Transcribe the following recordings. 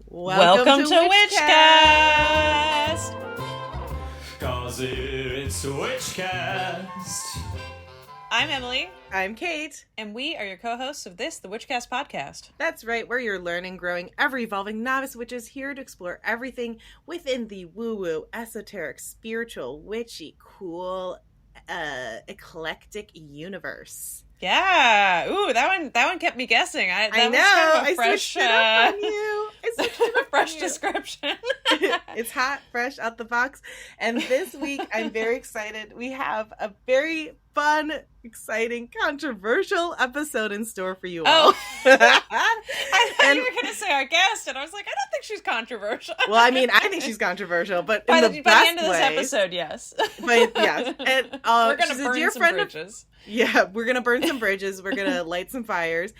Welcome to Witchcast! 'Cause it's Witchcast. I'm Emily. I'm Kate. And we are your co-hosts of this, the Witchcast podcast. That's right, we're your learning, growing, ever-evolving novice witches here to explore everything within the woo-woo, esoteric, spiritual, witchy, cool, eclectic universe. Yeah. Ooh, that one kept me guessing. I was know. Kind of a I switched it up on you. Fresh description. It's hot, fresh out the box. And this week, I'm very excited. We have a very fun, exciting, controversial episode in store for you all. Oh. I thought you were going to say our guest, and I was like, I don't think she's controversial. Well, I mean, I think she's controversial, but by in the the best end of this way. Episode, yes. But yes, and we're going she's to a dear burn some friend bridges. Yeah, we're going to burn some bridges. We're going to light some fires.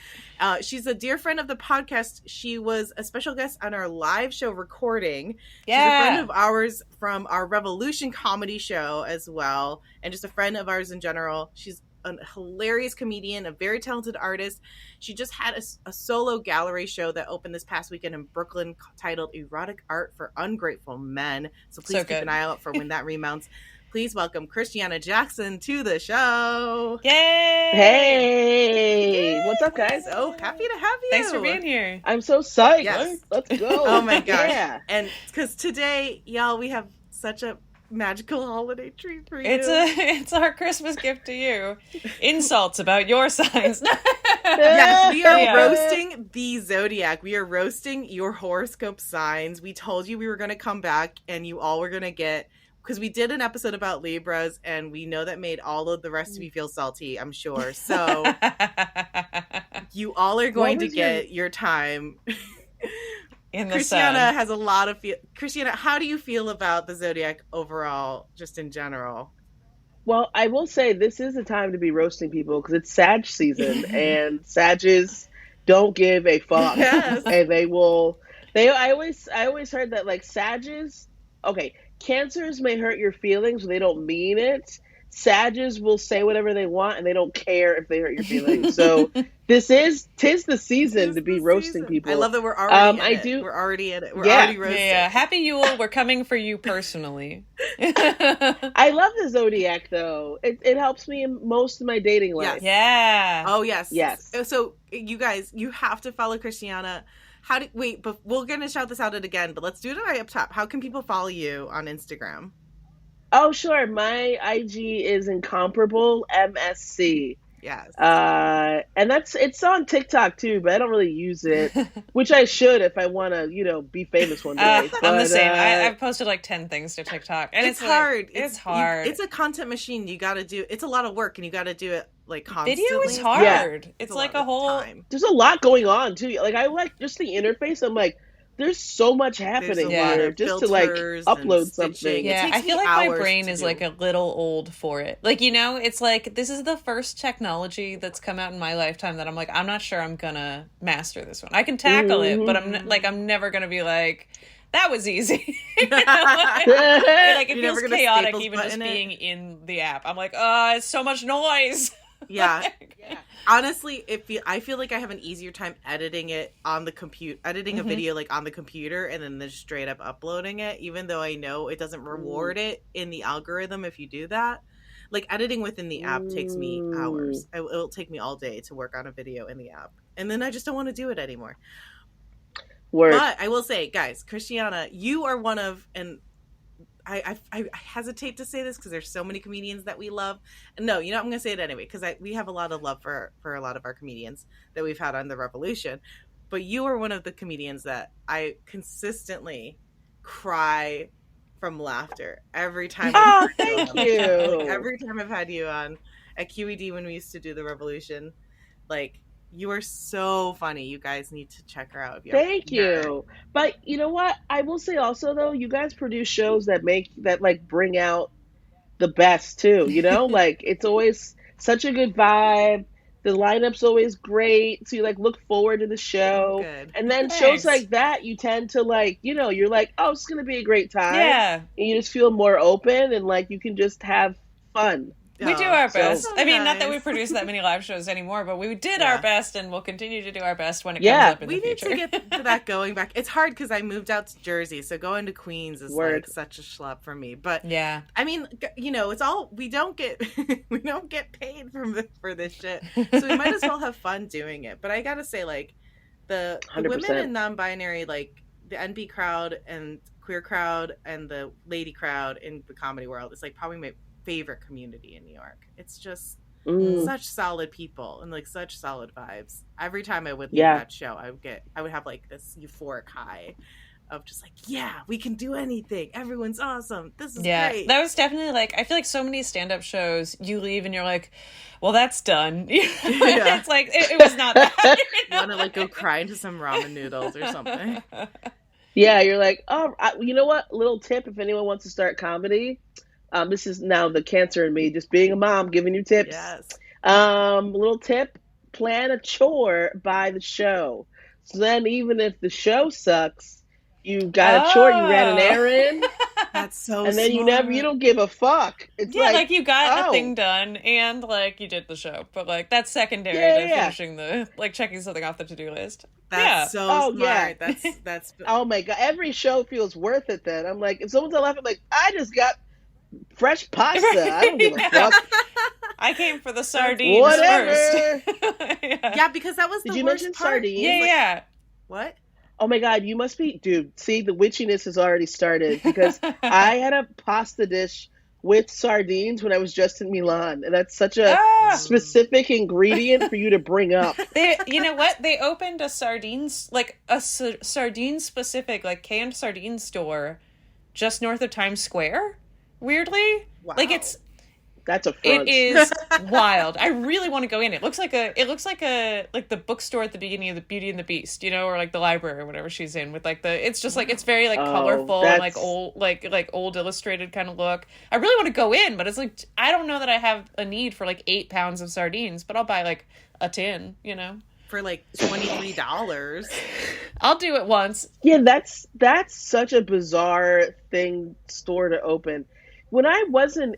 She's a dear friend of the podcast. She was a special guest on our live show recording. Yeah. She's a friend of ours from our Revolution comedy show as well, and just a friend of ours in general. She's a hilarious comedian, a very talented artist. She just had a solo gallery show that opened this past weekend in Brooklyn titled Erotic Art for Ungrateful Men. So please keep an eye out for when that remounts. Please welcome Christiana Jackson to the show. Yay! Hey! What's up, guys? So happy to have you. Thanks for being here. I'm so psyched. Yes. Let's go. Oh my gosh. Yeah. And because today, y'all, we have such a magical holiday treat for you. It's our Christmas gift to you. Insults about your signs. Yes, we are Yeah. roasting the zodiac. We are roasting your horoscope signs. We told you we were going to come back and you all were going to get, because we did an episode about Libras and we know that made all of the rest of you feel salty, I'm sure. So you all are going to get your time. In the Christiana sun. has a lot of Christiana, how do you feel about the zodiac overall, just in general? Well, I will say this is a time to be roasting people because it's Sag season and Sages don't give a fuck. Yes. And I always heard that like Sages, okay, Cancers may hurt your feelings when they don't mean it. Sages will say whatever they want and they don't care if they hurt your feelings. So tis the season to be roasting people. I love that we're already in it. We're already in it. We're Yeah. already roasting. Yeah, happy Yule. We're coming for you personally. I love the zodiac though. It helps me in most of my dating life. Yeah. Oh yes. Yes. So you guys, you have to follow Christiana. But we're gonna shout this out again, but let's do it right up top. How can people follow you on Instagram? Oh sure, my IG is incomparable MSC. Yes. And it's on TikTok too, but I don't really use it, which I should if I want to, be famous one day. I'm the same. I've posted like 10 things to TikTok, and it's hard. It's hard. It's a content machine. You got to do. It's a lot of work, and you got to do it like constantly. Video is hard. Yeah. It's like a whole time. There's a lot going on too. Like I like just the interface. I'm like, there's so much happening here just to like upload something. Yeah, I feel like my brain is like a little old for it. Like, it's like this is the first technology that's come out in my lifetime that I'm like, I'm not sure I'm gonna master this one. I can tackle it, but I'm never gonna be like, that was easy. Like it feels chaotic even just being in the app. I'm like, it's so much noise. Yeah. Honestly, I feel like I have an easier time editing it on the computer, editing a video like on the computer, and then just straight up uploading it. Even though I know it doesn't reward it in the algorithm if you do that. Like editing within the app takes me hours. It'll take me all day to work on a video in the app, and then I just don't want to do it anymore. But I will say, guys, Christiana, you are one of, and I hesitate to say this because there's so many comedians that we love. No, I'm going to say it anyway because we have a lot of love for a lot of our comedians that we've had on the Revolution. But you are one of the comedians that I consistently cry from laughter every time. Oh, thank you. Like, every time I've had you on at QED when we used to do the Revolution, like. You are so funny. You guys need to check her out. Thank you. But you know what? I will say also though, you guys produce shows that bring out the best too. Like it's always such a good vibe. The lineup's always great, so you look forward to the show. Good. And then shows like that, you tend to you're like, oh, it's gonna be a great time. Yeah. And you just feel more open and you can just have fun. We do our so best. I mean, not that we nice. produce that many live shows anymore, but we did our best and we'll continue to do our best when it Yeah. comes up in We the need future. to get to that going back. It's hard because I moved out to Jersey, so going to Queens is like such a schlep for me. But yeah. I mean, you know, it's all we don't get we don't get paid for this shit, so we might as well have fun doing it. But I gotta say, like the 100%. women in non-binary, like the NB crowd and queer crowd and the lady crowd in the comedy world, is like probably my favorite community in New York. It's just such solid people and like such solid vibes. Every time I would leave that show, I would have like this euphoric high of just like, yeah, we can do anything. Everyone's awesome. This is great. That was definitely like, I feel like so many stand-up shows, you leave and you're like, well, that's done. It's like, it was not that. You want to like go cry into some ramen noodles or something. Yeah, you're like, oh, you know what? Little tip if anyone wants to start comedy. This is now the Cancer in me, just being a mom, giving you tips. Yes. Little tip, plan a chore by the show. So then even if the show sucks, you got a chore, you ran an errand. That's so and then smart. you don't give a fuck. It's like you got a thing done and like you did the show. But like that's secondary to finishing the, like checking something off the to-do list. That's so smart. Yeah. That's oh my God. Every show feels worth it then. I'm like, if someone's laughing, I'm like, I just got fresh pasta. I don't give a fuck. I came for the sardines Whatever. first. Yeah, because that was the Did you worst mention part. sardines? Yeah. What? Oh my God, you must be, dude, see, the witchiness has already started because I had a pasta dish with sardines when I was just in Milan. And that's such a specific ingredient for you to bring up. You know what? They opened a sardines, like a sardine specific, like canned sardine store just north of Times Square. Weirdly. Wow. Like That's a front. It is wild. I really want to go in. It looks like the bookstore at the beginning of the Beauty and the Beast, you know, or like the library or whatever she's in with like it's just like, it's very like colorful and like old, like old illustrated kind of look. I really want to go in, but it's like, I don't know that I have a need for like 8 pounds of sardines, but I'll buy like a tin, you know, for like $23. I'll do it once. Yeah. That's such a bizarre store to open. When I was in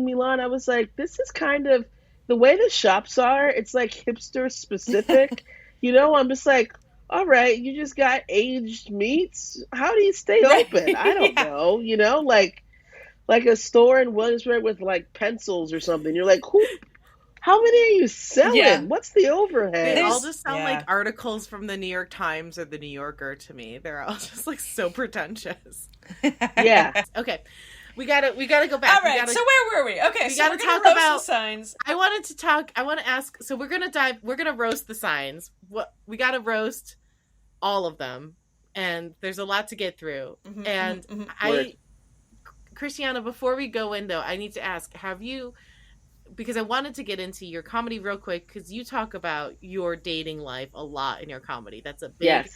Milan, I was like, this is kind of the way the shops are. It's like hipster specific, you know. I'm just like, all right, you just got aged meats. How do you stay open? I don't know, you know, like a store in Williamsburg with like pencils or something. You're like, how many are you selling? Yeah. What's the overhead? They all just sound like articles from the New York Times or the New Yorker to me. They're all just like so pretentious. Yeah. Okay. We gotta go back. All right. So where were we? Okay. So we're gonna talk about the signs. I want to ask. So we're gonna roast the signs. We gotta roast all of them, and there's a lot to get through. Christiana, before we go in though, I need to ask: have you? Because I wanted to get into your comedy real quick, because you talk about your dating life a lot in your comedy. That's a big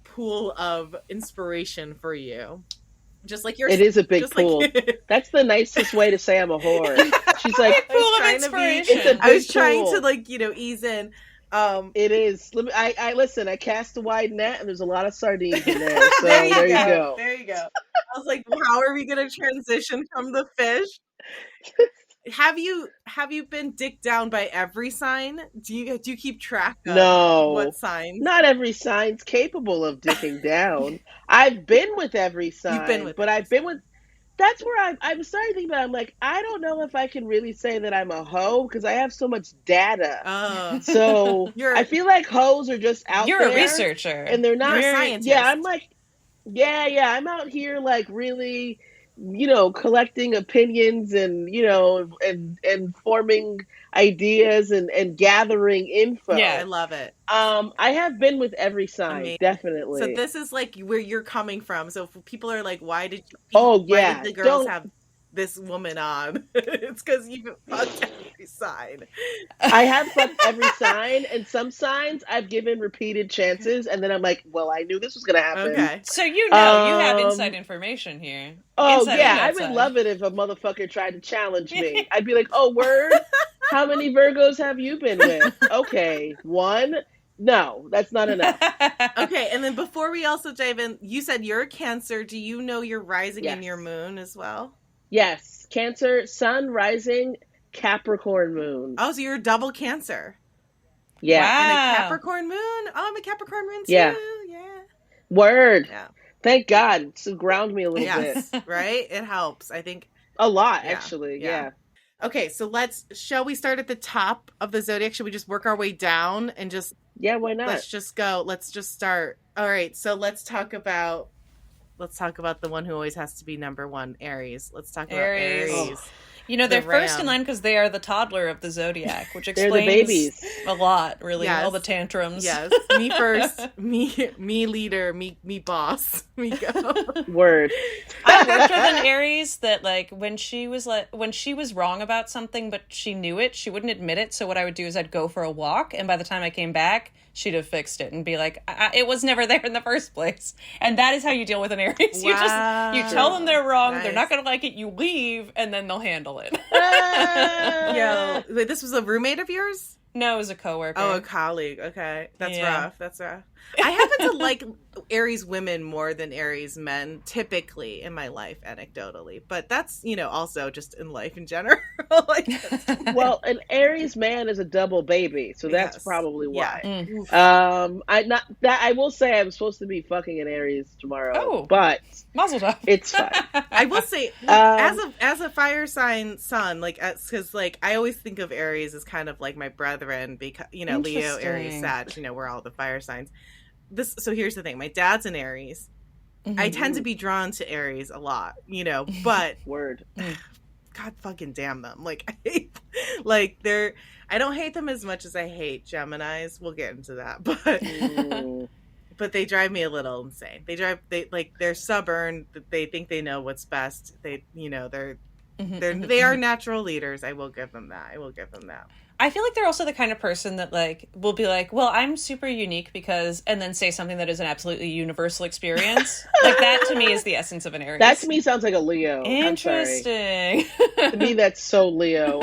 pool of inspiration for you. Just like yours. It is a big pool. That's the nicest way to say I'm a whore. She's like, pool of inspiration. I was trying to like, you know, ease in. It is. I listen. I cast a wide net, and there's a lot of sardines in there. So there you go. There you go. I was like, well, how are we going to transition from the fish? Have you been dicked down by every sign? Do you keep track of what signs? Not every sign's capable of dicking down. I've been with every sign, that's where I'm starting to think about it. I'm like, I don't know if I can really say that I'm a hoe because I have so much data. So I feel like hoes are just out there. You're a researcher. And they're not. You're a scientist. Yeah, I'm like, I'm out here like really, you know, collecting opinions and, you know, and forming ideas and gathering info. Yeah, I love it. I have been with every sign, definitely. So this is like where you're coming from. So if people are like, why did the girls have this woman on? It's because you've fucked every sign. I have fucked every sign, and some signs I've given repeated chances, and then I'm like, well, I knew this was going to happen. Okay. So you know, you have inside information here. I would love it if a motherfucker tried to challenge me. I'd be like, oh, word? How many Virgos have you been with? Okay, 1? No, that's not enough. Okay, and then before we also dive in, you said you're a Cancer. Do you know your rising and your moon as well? Yes, Cancer, Sun, Rising, Capricorn, Moon. Oh, so you're a double Cancer. Yeah, And a Wow. Capricorn moon. Oh, I'm a Capricorn moon too. Yeah. Yeah. word. Yeah. Thank God, to ground me a little Yes. bit. Right? It helps. I think. A lot, Yeah, actually. yeah. Yeah. Okay, so shall we start at the top of the zodiac? Should we just work our way down and just Yeah, why not? let's just go. Let's just start. All right, so let's talk about the one who always has to be number one, Aries. Let's talk about Aries. Aries. You know, they're The first in ram. line because they are the toddler of the zodiac, which They're the explains babies. a lot, really. Yes. All the tantrums. Yes, me first, me leader, me boss, me go. Word. I worked with an Aries that, like, when she was wrong about something, but she knew it, she wouldn't admit it. So what I would do is I'd go for a walk, and by the time I came back, she'd have fixed it and be like, it was never there in the first place. And that is how you deal with an Aries. Wow. You tell them they're wrong, Nice. they're not going to like it, you leave, and then they'll handle it. Yo, wait, this was a roommate of yours? No, it was a coworker. Oh, a colleague. Okay, that's Yeah. rough. That's rough. I happen to like Aries women more than Aries men, typically in my life, anecdotally. But that's also just in life in general. Like, Well, an Aries man is a double baby, so that's Yes. probably why. Mm. I will say I'm supposed to be fucking an Aries tomorrow, Oh. but Mazel tov. it's fine. I will say, as a fire sign sun, because I always think of Aries as kind of like my brethren, because Leo, Aries, Interesting. Sag, we're all the fire signs. So here's the thing: my dad's an Aries. I tend to be drawn to Aries a lot, but Word. God fucking damn them. I don't hate them as much as I hate Geminis. We'll get into that, but Mm. but they drive me a little insane. They're stubborn. They think they know what's best. They are natural leaders. I will give them that. I feel like they're also the kind of person that, like, will be like, well, I'm super unique because, and then say something that is an absolutely universal experience. Like, that to me is the essence of an Aries. That to me sounds like a Leo. I'm sorry. Interesting. To me, that's so Leo.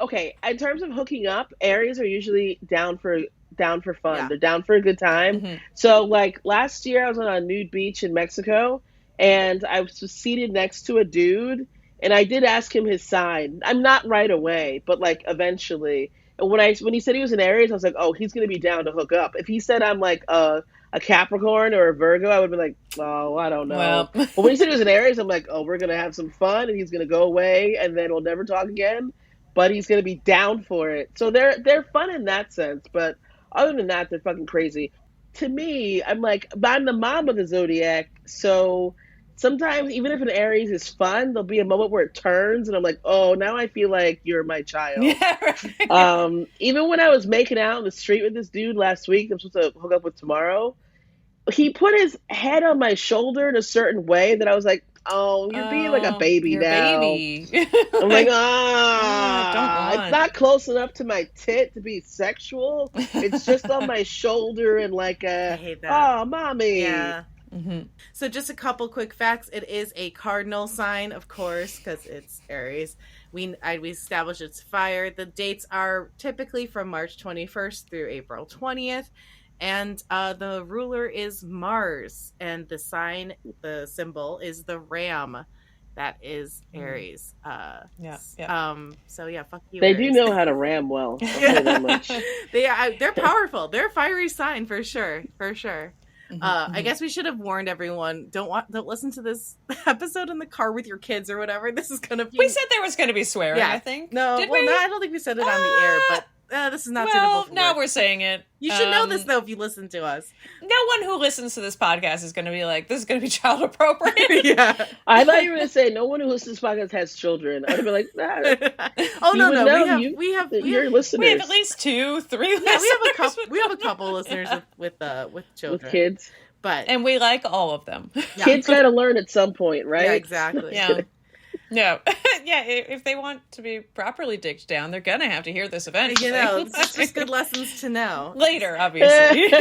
Okay, in terms of hooking up, Aries are usually down for fun. Yeah. They're down for a good time. Mhm. So, like last year, I was on a nude beach in Mexico, and I was seated next to a dude, and I did ask him his sign. I'm not right away, but like eventually. And when he said he was an Aries, I was like, oh, he's gonna be down to hook up. If he said I'm like a Capricorn or a Virgo, I would be like, oh, I don't know. Well. But when he said he was an Aries, I'm like, oh, we're gonna have some fun, and he's gonna go away, and then we'll never talk again. But he's gonna be down for it. So they're fun in that sense. But other than that, they're fucking crazy. To me, I'm the mom of the zodiac, so sometimes even if an Aries is fun, there'll be a moment where it turns, and I'm like, oh, now I feel like you're my child. Yeah, right. Even when I was making out in the street with this dude last week, I'm supposed to hook up with tomorrow, he put his head on my shoulder in a certain way that I was like, oh, you're being like a baby your now. baby. I'm like, don't it's not close enough to my tit to be sexual. It's just on my shoulder and like I hate that. oh, mommy. Yeah. Mm-hmm. So just a couple quick facts. It is a cardinal sign, of course, because it's Aries. We established it's fire. The dates are typically from March 21st through April 20th. And the ruler is Mars. And the symbol is the ram. That is Aries. Yeah. So yeah, fuck you, They Aries. do know how to ram well. I'll say that much. They're powerful. They're a fiery sign for sure. Mhm, I guess we should have warned everyone. Don't listen to this episode in the car with your kids or whatever. This is gonna be. We said there was going to be swearing, Yeah. I think. No, Did well, we? no, I don't think we said it on the air, but this is not Well, suitable for now work. we're saying it. You should know this though if you listen to us. No one who listens to this podcast is going to be like, this is going to be child appropriate. Yeah. I thought you were going to say no one who listens to this podcast has children. I'd be like, nah. Oh You no, would no, know, we have your listeners. We have at least 2, 3 listeners. yeah, we have a couple listeners with children, with kids. but And we like all of them. yeah. Kids got to learn at some point, right? Yeah, exactly. Yeah. No. Yeah, if they want to be properly dicked down, they're going to have to hear this eventually. It's just good lessons to know. Later, obviously.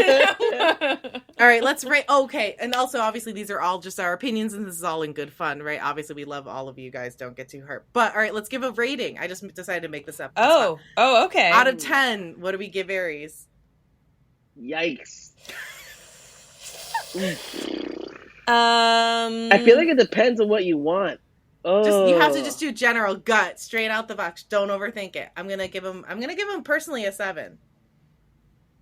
All right, let's rate. Okay, and also obviously these are all just our opinions, and this is all in good fun, right? Obviously, we love all of you guys. Don't get too hurt. But all right, let's give a rating. I just decided to make this up. Oh, okay. Out of 10, what do we give Aries? Yikes. I I feel like it depends on what you want. You have to just do general gut, straight out the box. Don't overthink it. I'm gonna give him personally a 7.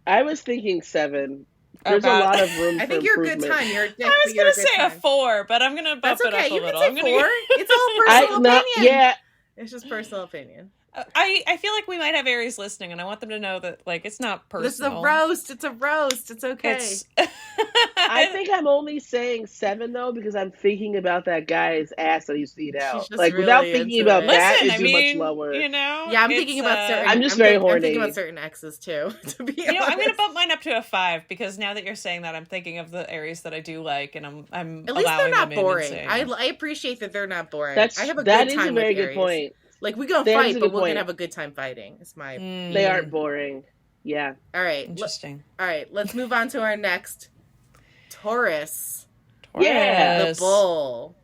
I was thinking 7. There's a lot of room. I think you're a good time. You're a dick. I was gonna say a 4, but I'm gonna bump it up a little. That's okay. You can say 4. It's all personal opinion. Yeah. It's just personal opinion. I feel like we might have Aries listening, and I want them to know that, like, it's not personal. This is a roast. It's a roast. It's okay. I think I'm only saying 7 though because I'm thinking about that guy's ass that used to eat out. Like really without thinking about that, it'd be much lower. You know, yeah, I'm thinking about certain. I'm just very horny. I'm thinking about certain exes too. To be honest, I'm gonna bump mine up to a 5 because now that you're saying that, I'm thinking of the Aries that I do like, and I'm at least they're not boring. I appreciate that they're not boring. I have a good time. That is a very good Aries. point. Like, we gonna fight, but we're gonna have a good time fighting. It's my... They aren't boring. Yeah. All right. Interesting. All right, let's move on to our next. Taurus. Yeah. The bull.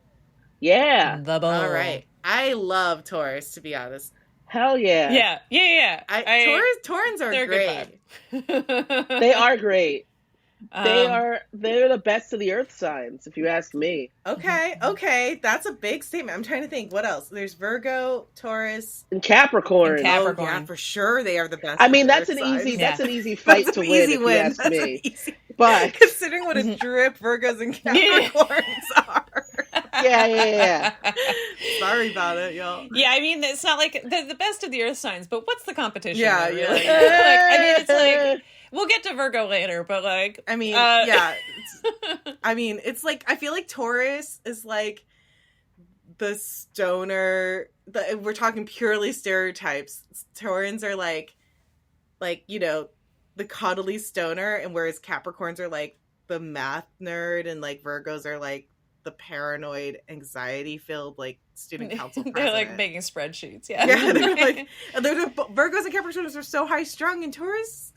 Yeah. The bull. All right. I love Taurus, to be honest. Hell yeah. Yeah. Taurans are great. They are great. They're the best of the earth signs, if you ask me. Okay. That's a big statement. I'm trying to think. What else? There's Virgo, Taurus, and Capricorn. Oh, yeah, for sure they are the best. I mean, that's an easy fight to win, if you ask me. But considering what a drip Virgos and Capricorns are. Yeah. Sorry about it, y'all. Yeah, I mean, it's not like they're the best of the earth signs, but what's the competition? Yeah. Like, I mean, it's like... We'll get to Virgo later, but like... I mean, yeah. It's like, I feel like Taurus is like the stoner... we're talking purely stereotypes. Taurans are like, the cuddly stoner, and whereas Capricorns are like the math nerd, and like Virgos are like the paranoid, anxiety-filled, like, student council president. They're like making spreadsheets, yeah. Yeah, they're like, Virgos and Capricorns are so high-strung, and Taurans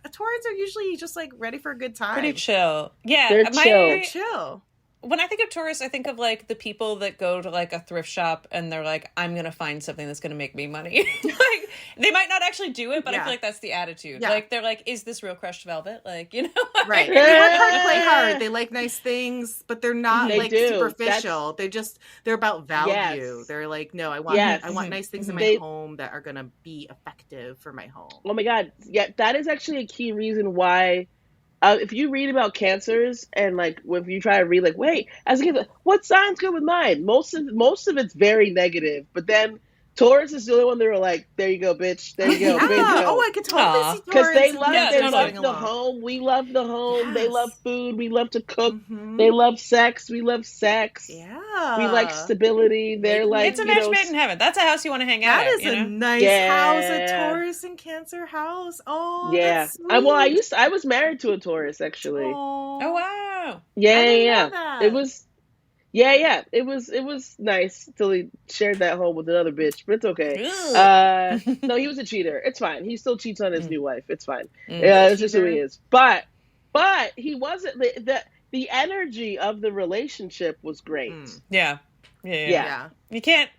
are usually just like ready for a good time. Pretty chill. Yeah, they're chill. When I think of Taurus, I think of like the people that go to like a thrift shop and they're like, I'm gonna find something that's gonna make me money. Like, they might not actually do it, but I feel like that's the attitude. Yeah. Like, they're like, is this real crushed velvet? Like, you know? Right. They work hard, play hard. They like nice things, but they're not superficial. They're about value. Yes. They're like, no, I want nice things in my home that are gonna be effective for my home. Oh my God. Yeah, that is actually a key reason why if you read about cancers and like if you try to read like, wait, as a kid, what signs go with mine? Most of it's very negative, but then Taurus is the only one that were like, there you go, bitch. There you go. Yeah. Bingo. Oh, I could totally see Taurus. Because they love the home. We love the home. Yes. They love food. We love to cook. Mm-hmm. They love sex. We love sex. Yeah. We like stability. They're like, it's a match made in heaven. That's a house you want to hang out at. That is a nice house, a Taurus and Cancer house. Oh, yeah. That's sweet. I was married to a Taurus actually. Oh wow. Yeah. It was. Yeah, it was nice till he shared that home with another bitch, but it's okay. No, he was a cheater. It's fine. He still cheats on his new wife. It's fine. It's just who he is. But he wasn't the energy of the relationship was great. Yeah. You can't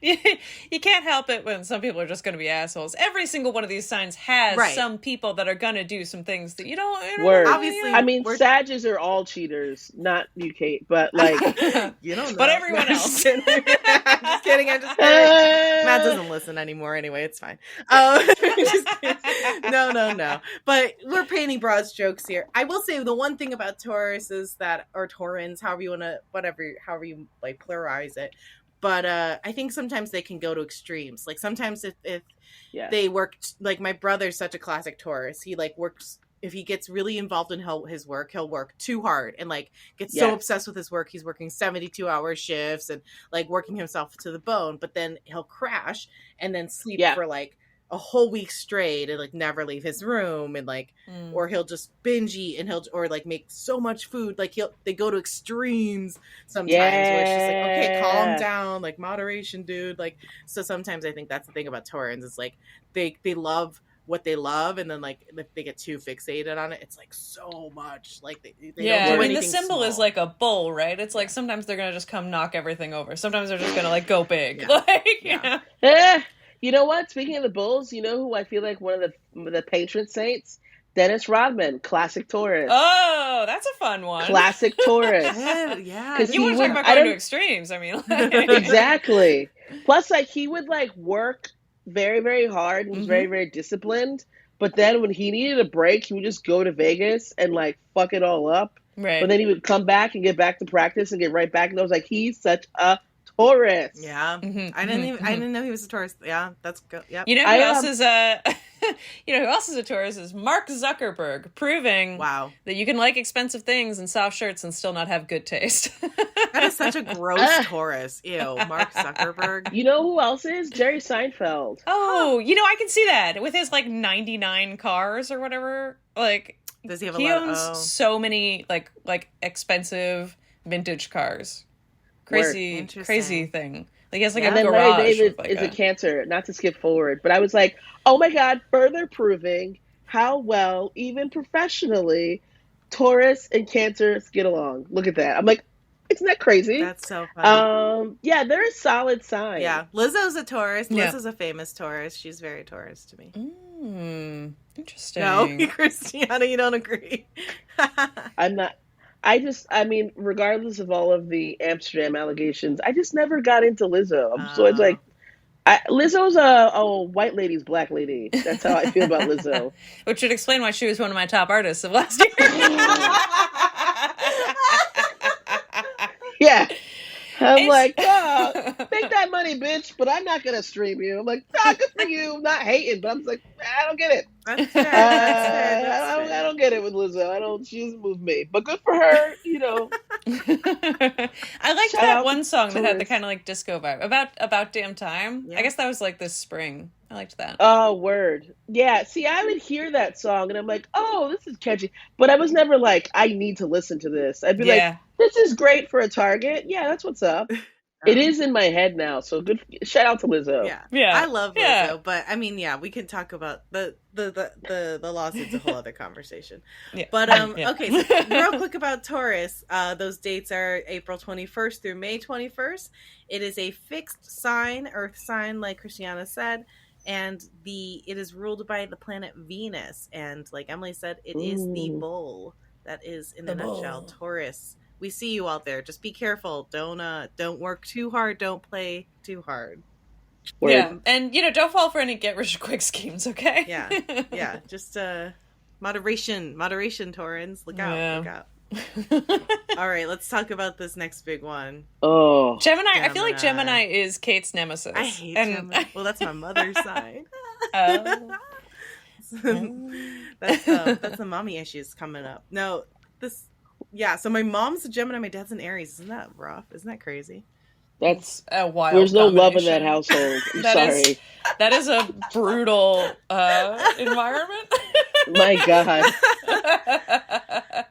help it when some people are just going to be assholes. Every single one of these signs has some people that are going to do some things that you don't obviously. I mean, Sages are all cheaters, not you, Kate, but like you don't know. But everyone else. I'm just kidding. Matt doesn't listen anymore anyway. It's fine. Just kidding. No. But we're painting broad strokes here. I will say the one thing about Taurus is that, or Taurans, however you like pluralize it. But I think sometimes they can go to extremes. Like sometimes if they work, like my brother's such a classic Taurus. He like works, if he gets really involved in his work, he'll work too hard and like gets so obsessed with his work. He's working 72-hour shifts and like working himself to the bone. But then he'll crash and then sleep for like a whole week straight and like never leave his room and like or he'll just binge eat and or like make so much food, like they go to extremes sometimes where it's just like, okay, calm down, like moderation, dude. Like, so sometimes I think that's the thing about Taurans, is like they love what they love, and then like if they get too fixated on it, it's like so much, like they don't do I mean anything the symbol small. Is like a bull, right? It's like sometimes they're gonna just come knock everything over, sometimes they're just gonna like go big. Like you know? You know what? Speaking of the bulls, you know who I feel like one of the patron saints? Dennis Rodman, classic Taurus. Oh, that's a fun one. Classic Taurus. Yeah. You want to talk about going to extremes? I mean, like... Exactly. Plus, like, he would like work very, very hard and was very, very disciplined. But then when he needed a break, he would just go to Vegas and like fuck it all up. Right. But then he would come back and get back to practice and get right back. And I was like, he's such a Taurus. Yeah. I didn't know he was a Taurus. Yeah, that's good. Yep. You know who else is a you know who else is a Taurus is Mark Zuckerberg, proving that you can like expensive things and soft shirts and still not have good taste. That is such a gross Taurus. Ew, Mark Zuckerberg. You know who else is? Jerry Seinfeld. Oh, you know, I can see that with his like 99 cars or whatever. Like, does he have he owns so many like expensive vintage cars. Crazy thing. Like, he has like a and then garage. Larry David like is a Cancer. Not to skip forward, but I was like, oh my God, further proving how well, even professionally, Taurus and Cancers get along. Look at that. I'm like, isn't that crazy? That's so funny. Yeah, they're a solid sign. Yeah, Lizzo's a Taurus. Lizzo's a famous Taurus. She's very Taurus to me. Interesting. No, Christiana, you don't agree. I'm not. I mean, regardless of all of the Amsterdam allegations, I just never got into Lizzo. So it's like, Lizzo's a white lady's black lady. That's how I feel about Lizzo. Which would explain why she was one of my top artists of last year. Yeah. I'm like, make that money, bitch, but I'm not going to stream you. I'm like, good for you. I'm not hating, but I'm just like, I don't get it. That's fair. I don't get it with Lizzo. She doesn't move me. But good for her, you know. I liked that one song that had the kind of like disco vibe. About damn time. Yeah. I guess that was like this spring. I liked that. Oh, word. Yeah, see, I would hear that song and I'm like, oh, this is catchy. But I was never like, I need to listen to this. I'd be like, this is great for a Target. Yeah, that's what's up. It is in my head now, so good. Shout out to Lizzo. Yeah. I love Lizzo, but I mean, we can talk about the lawsuit's a whole other conversation. Yeah. But okay, so real quick about Taurus. Those dates are April 21st through May 21st. It is a fixed sign, Earth sign, like Christiana said, and it is ruled by the planet Venus. And like Emily said, it is the bull that is in a nutshell Taurus. We see you out there. Just be careful. Don't work too hard. Don't play too hard. Word. Yeah, and don't fall for any get rich quick schemes. Okay. Yeah. Just moderation, Taurans. Look out. All right, let's talk about this next big one. Oh, Gemini. I feel like Gemini is Kate's nemesis. I hate Gemini. Well, that's my mother's sign. That's the mommy issues coming up. No, so my mom's a Gemini, my dad's an Aries. Isn't that rough? Isn't that crazy? That's a wild. There's no love in that household. I'm sorry. That is a brutal environment. My God.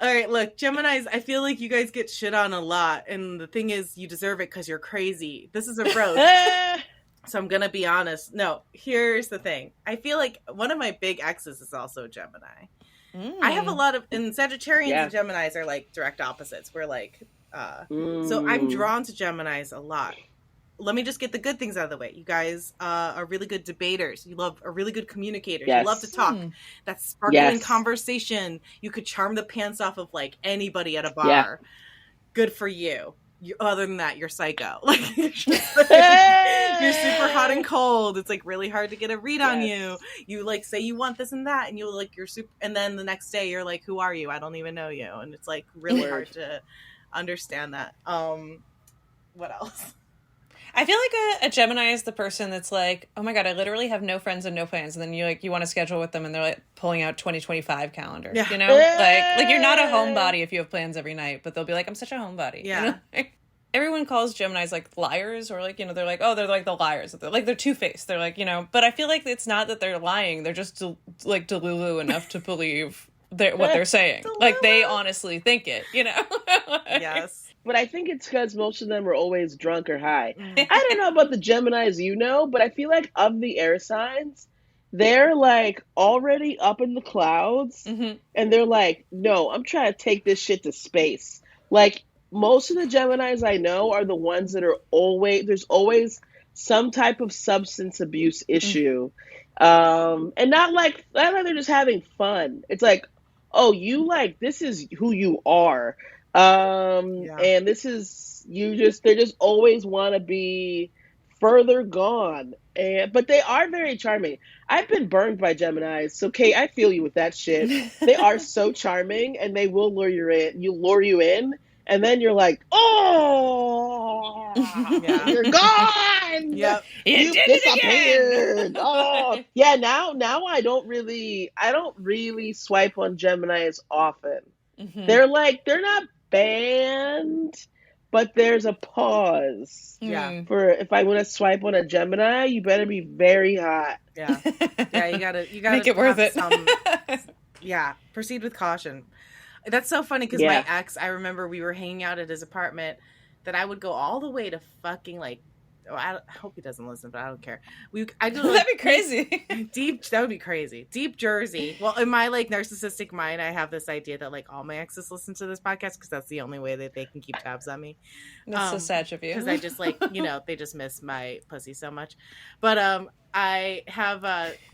All right, look, Geminis, I feel like you guys get shit on a lot. And the thing is, you deserve it because you're crazy. This is a roast. So I'm going to be honest. No, here's the thing. I feel like one of my big exes is also a Gemini. I have a lot of, and Sagittarians and Geminis are like direct opposites. We're like, so I'm drawn to Geminis a lot. Let me just get the good things out of the way. You guys are really good debaters. You are really good communicators. Yes. You love to talk. That sparkling conversation. You could charm the pants off of like anybody at a bar. Yeah. Good for you. Other than that, you're psycho. Like you're super hot and cold. It's like really hard to get a read on you. You like say you want this and that, and you're super. And then the next day, you're like, "Who are you? I don't even know you." And it's like really hard to understand that. What else? I feel like a Gemini is the person that's like, oh my God, I literally have no friends and no plans. And then you want to schedule with them and they're like pulling out 2025 calendar, you know? Like you're not a homebody if you have plans every night, but they'll be like, I'm such a homebody. Yeah. You know? Everyone calls Geminis like liars or like, they're like, oh, they're like the liars. They're two-faced. They're like, but I feel like it's not that they're lying. They're just like delulu enough to believe what they're saying. Like they honestly think it, Yes. But I think it's because most of them are always drunk or high. I don't know about the Geminis, but I feel like of the air signs, they're like already up in the clouds. And they're like, no, I'm trying to take this shit to space. Like most of the Geminis I know are the ones that are there's always some type of substance abuse issue. And not like they're just having fun. It's like, oh, this is who you are. And this is they just always want to be further gone. But they are very charming. I've been burned by Geminis, so Kate, I feel you with that shit. They are so charming, and they will lure you in, and then you're like, oh, Yeah. you're gone. Yep. You did it disappeared. again. Oh, yeah. Now I don't really swipe on Geminis often. Mhm. They're not banned, but there's a pause. Yeah. For if I want to swipe on a Gemini, you better be very hot. Yeah. Yeah, you gotta Make it worth it. Yeah, proceed with caution. That's so funny because Yeah. my ex, I remember we were hanging out at his apartment that I would go all the way to fucking like, I hope he doesn't listen, but I don't care. That'd be crazy. That would be crazy. Deep Jersey. Well, in my like narcissistic mind, I have this idea that like all my exes listen to this podcast because that's the only way that they can keep tabs on me. That's so sad of you. Because I just like, they just miss my pussy so much. But I have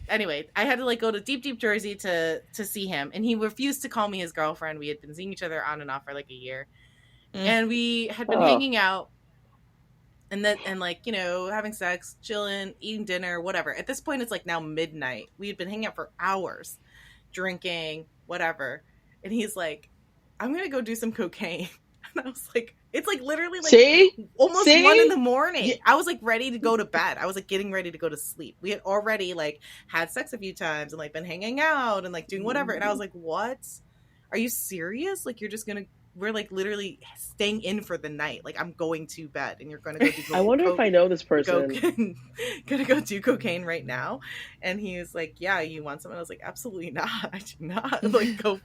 anyway, I had to like go to deep Jersey to see him, and he refused to call me his girlfriend. We had been seeing each other on and off for like a year, and we had been hanging out. And like, having sex, chilling, eating dinner, whatever. At this point, it's like now midnight. We had been hanging out for hours, drinking, whatever. And he's like, I'm going to go do some cocaine. And I was like, it's like literally like almost 1 a.m. Yeah. I was like ready to go to bed. I was like getting ready to go to sleep. We had already like had sex a few times and like been hanging out and like doing whatever. And I was like, what? Are you serious? Like, you're just going to... We're like literally staying in for the night. Like, I'm going to bed and you're going to go do cocaine. I wonder if I know this person. Gonna go do cocaine right now. And he was like, yeah, you want some? And I was like, absolutely not. I do not. Like, go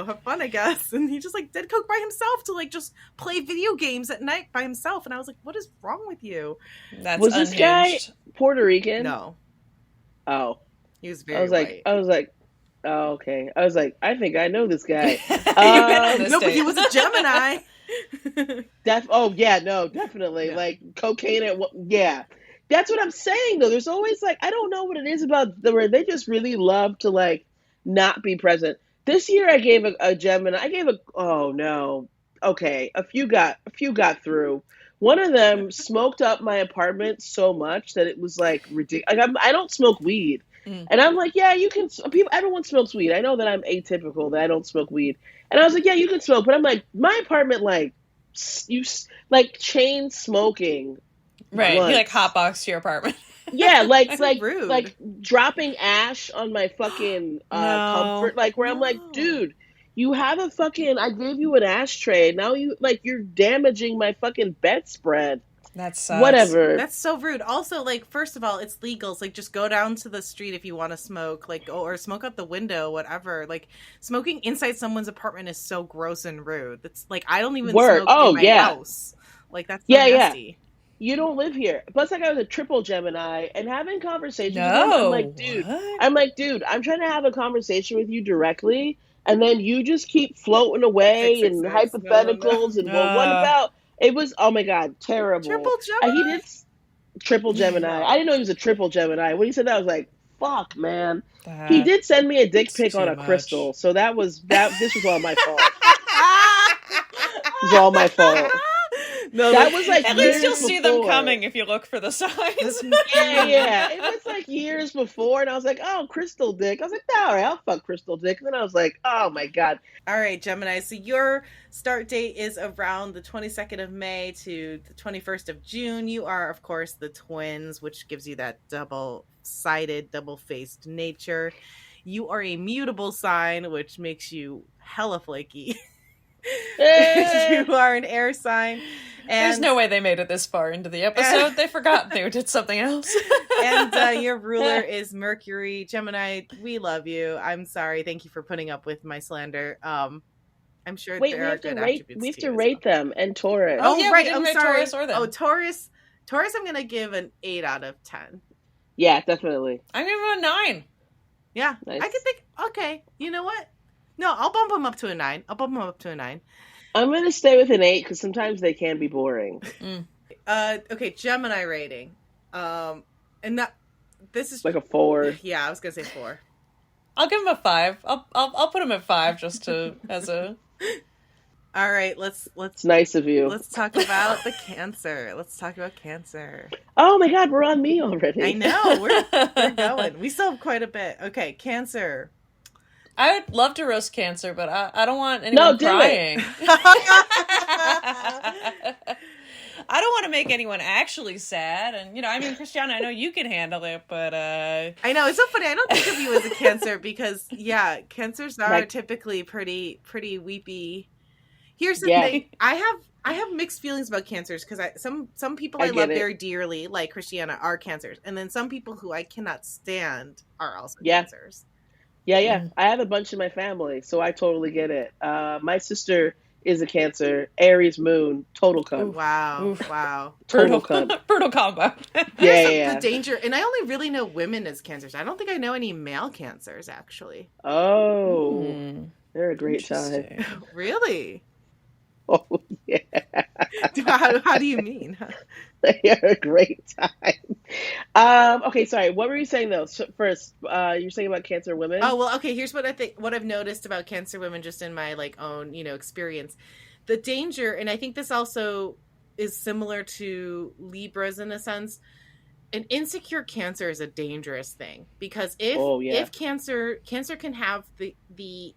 have fun, I guess. And he just like did coke by himself to like just play video games at night by himself. And I was like, what is wrong with you? Was this guy Puerto Rican? No. Oh. He was very white. I was like, oh, okay. I was like, I think I know this guy. No, but he was a Gemini. Definitely. Yeah. Like cocaine yeah. That's what I'm saying though. There's always like, I don't know what it is about where they just really love to like not be present. This year I gave a Gemini. A few got through. One of them smoked up my apartment so much that it was like ridiculous. Like, I don't smoke weed. And I'm like, yeah, you can. Everyone smokes weed. I know that I'm atypical, that I don't smoke weed. And I was like, yeah, you can smoke. But I'm like, my apartment, like, you like chain smoking. Right. He like hotboxed your apartment. Yeah, like rude. Like dropping ash on my fucking comfort. Like where I'm like, dude, you have a fucking. I gave you an ashtray. Now you're damaging my fucking bedspread. That sucks. Whatever. That's so rude. Also, like, first of all, it's legal. It's like, just go down to the street if you want to smoke, like, or smoke out the window, whatever. Like, smoking inside someone's apartment is so gross and rude. It's like, I don't even smoke in my house. Like, that's so nasty. You don't live here. Plus, like, I was a triple Gemini, and having conversations with him, I'm like, dude, I'm trying to have a conversation with you directly, and then you just keep floating away and hypotheticals and well, what about... It was, oh my God, terrible. Triple Gemini? He did triple Gemini. I didn't know he was a triple Gemini. When he said that, I was like, fuck, man. He did send me a dick pic on a crystal, so this was all my fault. It was all my fault. No, that was like at least you'll see them coming if you look for the signs. Yeah. It was like years before, and I was like, oh, crystal dick. I was like, no, all right, I'll fuck crystal dick. And then I was like, oh my God. All right, Gemini. So your start date is around the 22nd of May to the 21st of June. You are, of course, the twins, which gives you that double-sided, double-faced nature. You are a mutable sign, which makes you hella flaky. You are an air sign. And there's no way they made it this far into the episode. They forgot they did something else. And your ruler is Mercury. Gemini, we love you. I'm sorry. Thank you for putting up with my slander. I'm sure there are good attributes. We have to rate them. And Taurus. Oh, yeah, right. I'm sorry. Taurus or them. Oh, Taurus. Taurus, I'm going to give an 8 out of 10. Yeah, definitely. I'm going to give it a 9. Yeah. Nice. I could think, okay, you know what? No, I'll bump him up to a 9. I'm going to stay with an 8 because sometimes they can be boring. Okay, Gemini rating. And that this is like a 4. Yeah, I was gonna say 4. I'll give him a 5. I'll put him at 5 just to as a. All right, let's It's nice of you. let's talk about the Cancer. Let's talk about Cancer. Oh my God, we're on me already. I know we're going. We still have quite a bit. Okay, Cancer. I would love to roast Cancer, but I don't want anyone No, do crying. it. I don't want to make anyone actually sad. And, you know, I mean, Christiana, I know you can handle it, but... I know, it's so funny. I don't think of you as a Cancer because, yeah, Cancers are typically pretty weepy. Here's the thing. I have mixed feelings about Cancers because some people I love very dearly, like Christiana, are Cancers. And then some people who I cannot stand are also Cancers. Yeah. I have a bunch in my family, so I totally get it. My sister is a Cancer, Aries moon, total cunt. Wow. Total cunt. Brutal combo. The danger, and I only really know women as Cancers. I don't think I know any male Cancers, actually. Oh, they're a great time. Really? Oh, yeah. How do you mean? They're a great time. Okay, sorry. What were you saying though? So first, you're saying about Cancer women. Oh well, okay. Here's what I think. What I've noticed about Cancer women, just in my own experience, the danger, and I think this also is similar to Libras in a sense. An insecure Cancer is a dangerous thing because if Cancer can have the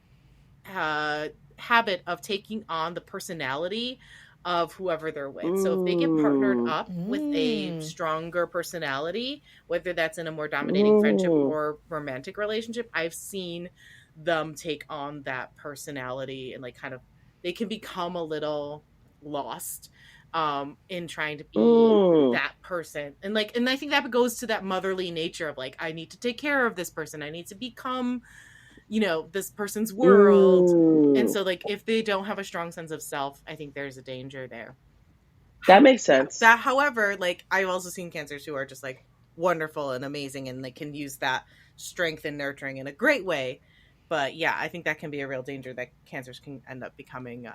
habit of taking on the personality of whoever they're with. So if they get partnered up with a stronger personality, whether that's in a more dominating friendship or romantic relationship, I've seen them take on that personality and they can become a little lost in trying to be that person. And I think that goes to that motherly nature of I need to take care of this person. I need to become this person's world. And so if they don't have a strong sense of self, I think there's a danger there. That makes sense. However, I've also seen Cancers who are just wonderful and amazing and they can use that strength and nurturing in a great way. But yeah, I think that can be a real danger that Cancers can end up becoming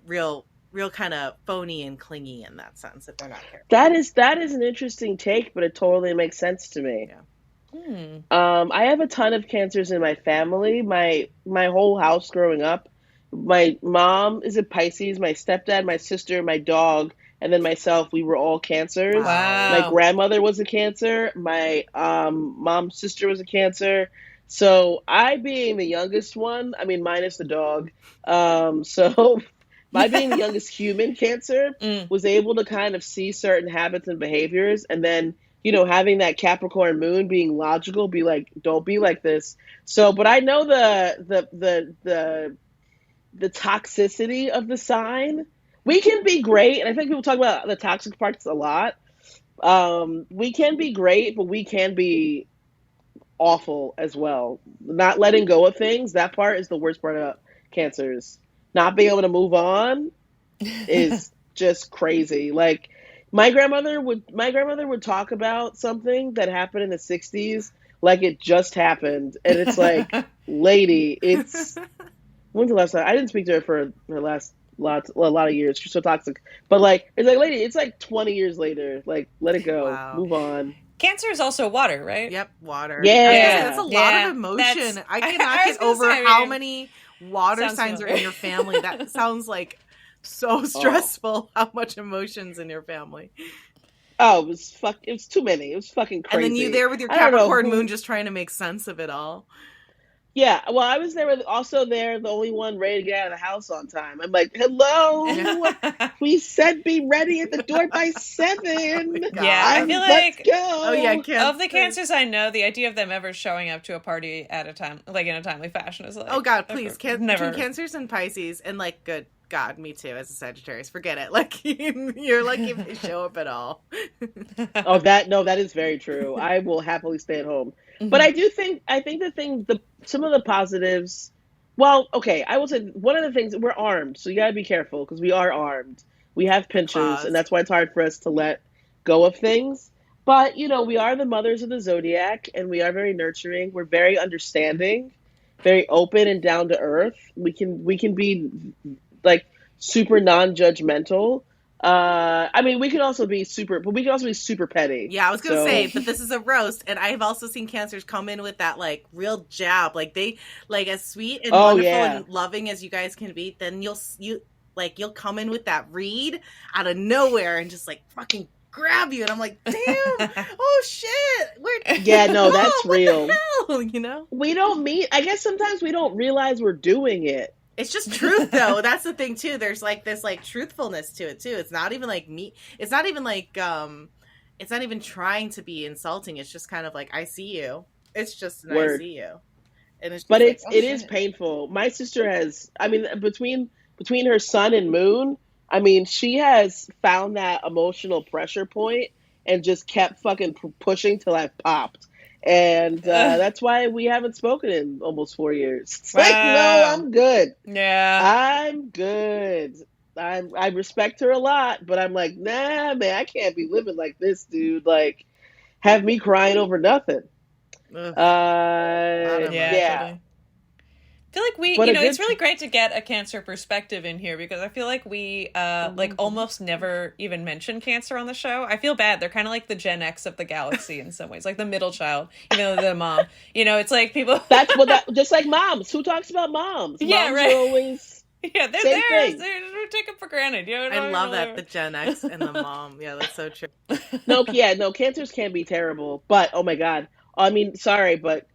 real kind of phony and clingy in that sense if they're not careful. That is an interesting take, but it totally makes sense to me. Yeah. I have a ton of Cancers in my family. My whole house growing up, my mom is a Pisces, my stepdad, my sister, my dog, and then myself, we were all Cancers. Wow. My grandmother was a Cancer. My mom's sister was a Cancer. So I being the youngest one, I mean, minus the dog. So my being the youngest human Cancer was able to kind of see certain habits and behaviors, and then having that Capricorn moon being logical, be like, don't be like this. So, but I know the toxicity of the sign. We can be great, and I think people talk about the toxic parts a lot. We can be great, but we can be awful as well. Not letting go of things, that part is the worst part of Cancers. Not being able to move on is just crazy. My grandmother would talk about something that happened in the 60s like it just happened. And it's lady, when's the last time? I didn't speak to her for the last a lot of years. She's so toxic. But it's lady, it's 20 years later. Let it go. Wow. Move on. Cancer is also water, right? Yep, water. Yeah. That's a lot of emotion. I cannot get over how many water signs are in your family. That sounds so stressful. How much emotions in your family? Oh, it was too many. It was fucking crazy. And then you there with your Capricorn moon just trying to make sense of it all. Yeah, well, I was there the only one ready to get out of the house on time. I'm like, hello, we said be ready at the door by 7. Yeah, I feel let's go. Oh yeah, of the Cancers I know, the idea of them ever showing up to a party at a time, in a timely fashion, is oh god, please, never. Cancers and Pisces, and good God, me too, as a Sagittarius. Forget it. You're lucky if they show up at all. Oh, that is very true. I will happily stay at home. Mm-hmm. But I think some of the positives, well, okay, I will say one of the things, we're armed, so you gotta be careful, because we are armed. We have pinchers, and that's why it's hard for us to let go of things. But, we are the mothers of the zodiac, and we are very nurturing. We're very understanding, very open and down to earth. We can be super non-judgmental. I mean, we can also be super petty. Yeah, I was gonna So- say, but this is a roast, and I've also seen Cancers come in with that like real jab, like they like as sweet and Oh, wonderful yeah. and loving as you guys can be. Then you'll come in with that read out of nowhere and just like fucking grab you, and I'm like, damn, oh shit, Yeah, no, that's what real. the hell, you know? We don't mean. I guess sometimes we don't realize we're doing it. It's just truth, though. That's the thing too. There's like this like truthfulness to it too. It's not even like me. It's not even like it's not even trying to be insulting. It's just kind of like I see you. It's just an I Word. see you, and it's. Just But like, it is painful. My sister has. I mean, between her sun and moon, I mean, she has found that emotional pressure point and just kept fucking pushing till I popped. And that's why we haven't spoken in almost 4 years. It's like, no, I'm good. Yeah. I'm good. I respect her a lot, but I'm like, nah, man, I can't be living like this, dude. Like, have me crying over nothing. Ugh. Yeah. Totally. I feel like we, But it's really great to get a Cancer perspective in here because I feel like we, like almost never even mention Cancer on the show. I feel bad. They're kind of like the Gen X of the galaxy in some ways, like the middle child, even though they're the mom. It's like people. That's what just like moms. Who talks about moms? Yeah, moms right. Are always. Yeah, they're Same there. thing. They're taken for granted. I love that, the Gen X and the mom. Yeah, that's so true. No, Cancers can be terrible, but oh my god. I mean, sorry, but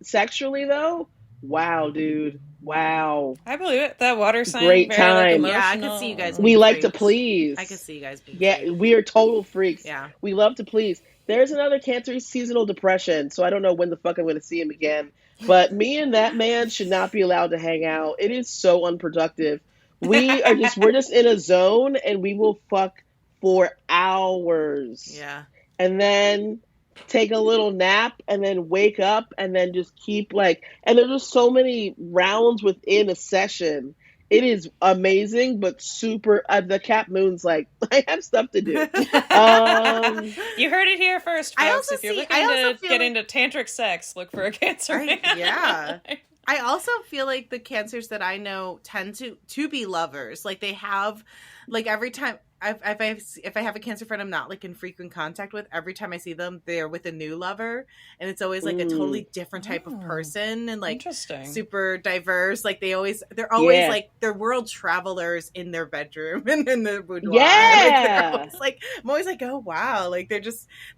sexually though, wow, dude, wow. I believe it. That water sign, Great very, like, time. Yeah, I emotional. could see you guys. We being like to freaks. please. I could see you guys being. Yeah, freaks. we are total freaks. Yeah. We love to please. There's another Cancer seasonal depression, so I don't know when the fuck I'm going to see him again. But me and that man should not be allowed to hang out. It is so unproductive. We're just in a zone, and we will fuck for hours. Yeah. And then take a little nap, and then wake up, and then just keep and there's just so many rounds within a session. It is amazing, but super. The Cap Moon's like, I have stuff to do. You heard it here first, folks. If you're looking to get into tantric sex, look for a Cancer man. Yeah. I also feel like the Cancers that I know tend to be lovers. Like they have, like every time if I have a Cancer friend I'm not like in frequent contact with, every time I see them, they're with a new lover, and it's always like a totally different type of person and like super diverse. Like they're always like they're world travelers in their bedroom and in their boudoir. Yeah. I'm always like, oh wow, like they're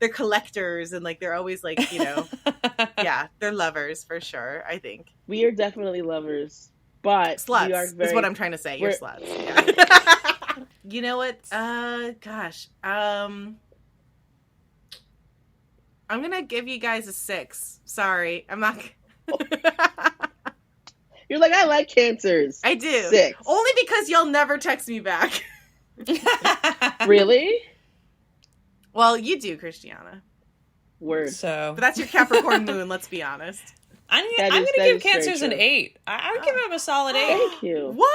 collectors and like they're always like, yeah, they're lovers for sure. I think we are definitely lovers, but sluts we are is what I'm trying to say. You're sluts. Yeah. You know what? Gosh. I'm gonna give you guys a 6. Sorry, I'm not. You're like, I like Cancers. I do. 6. Only because you'll never text me back. Really? Well, you do, Christiana. Word. So, but that's your Capricorn moon. Let's be honest. I'm gonna give Cancers an 8. I would give him a solid 8. Thank you. What?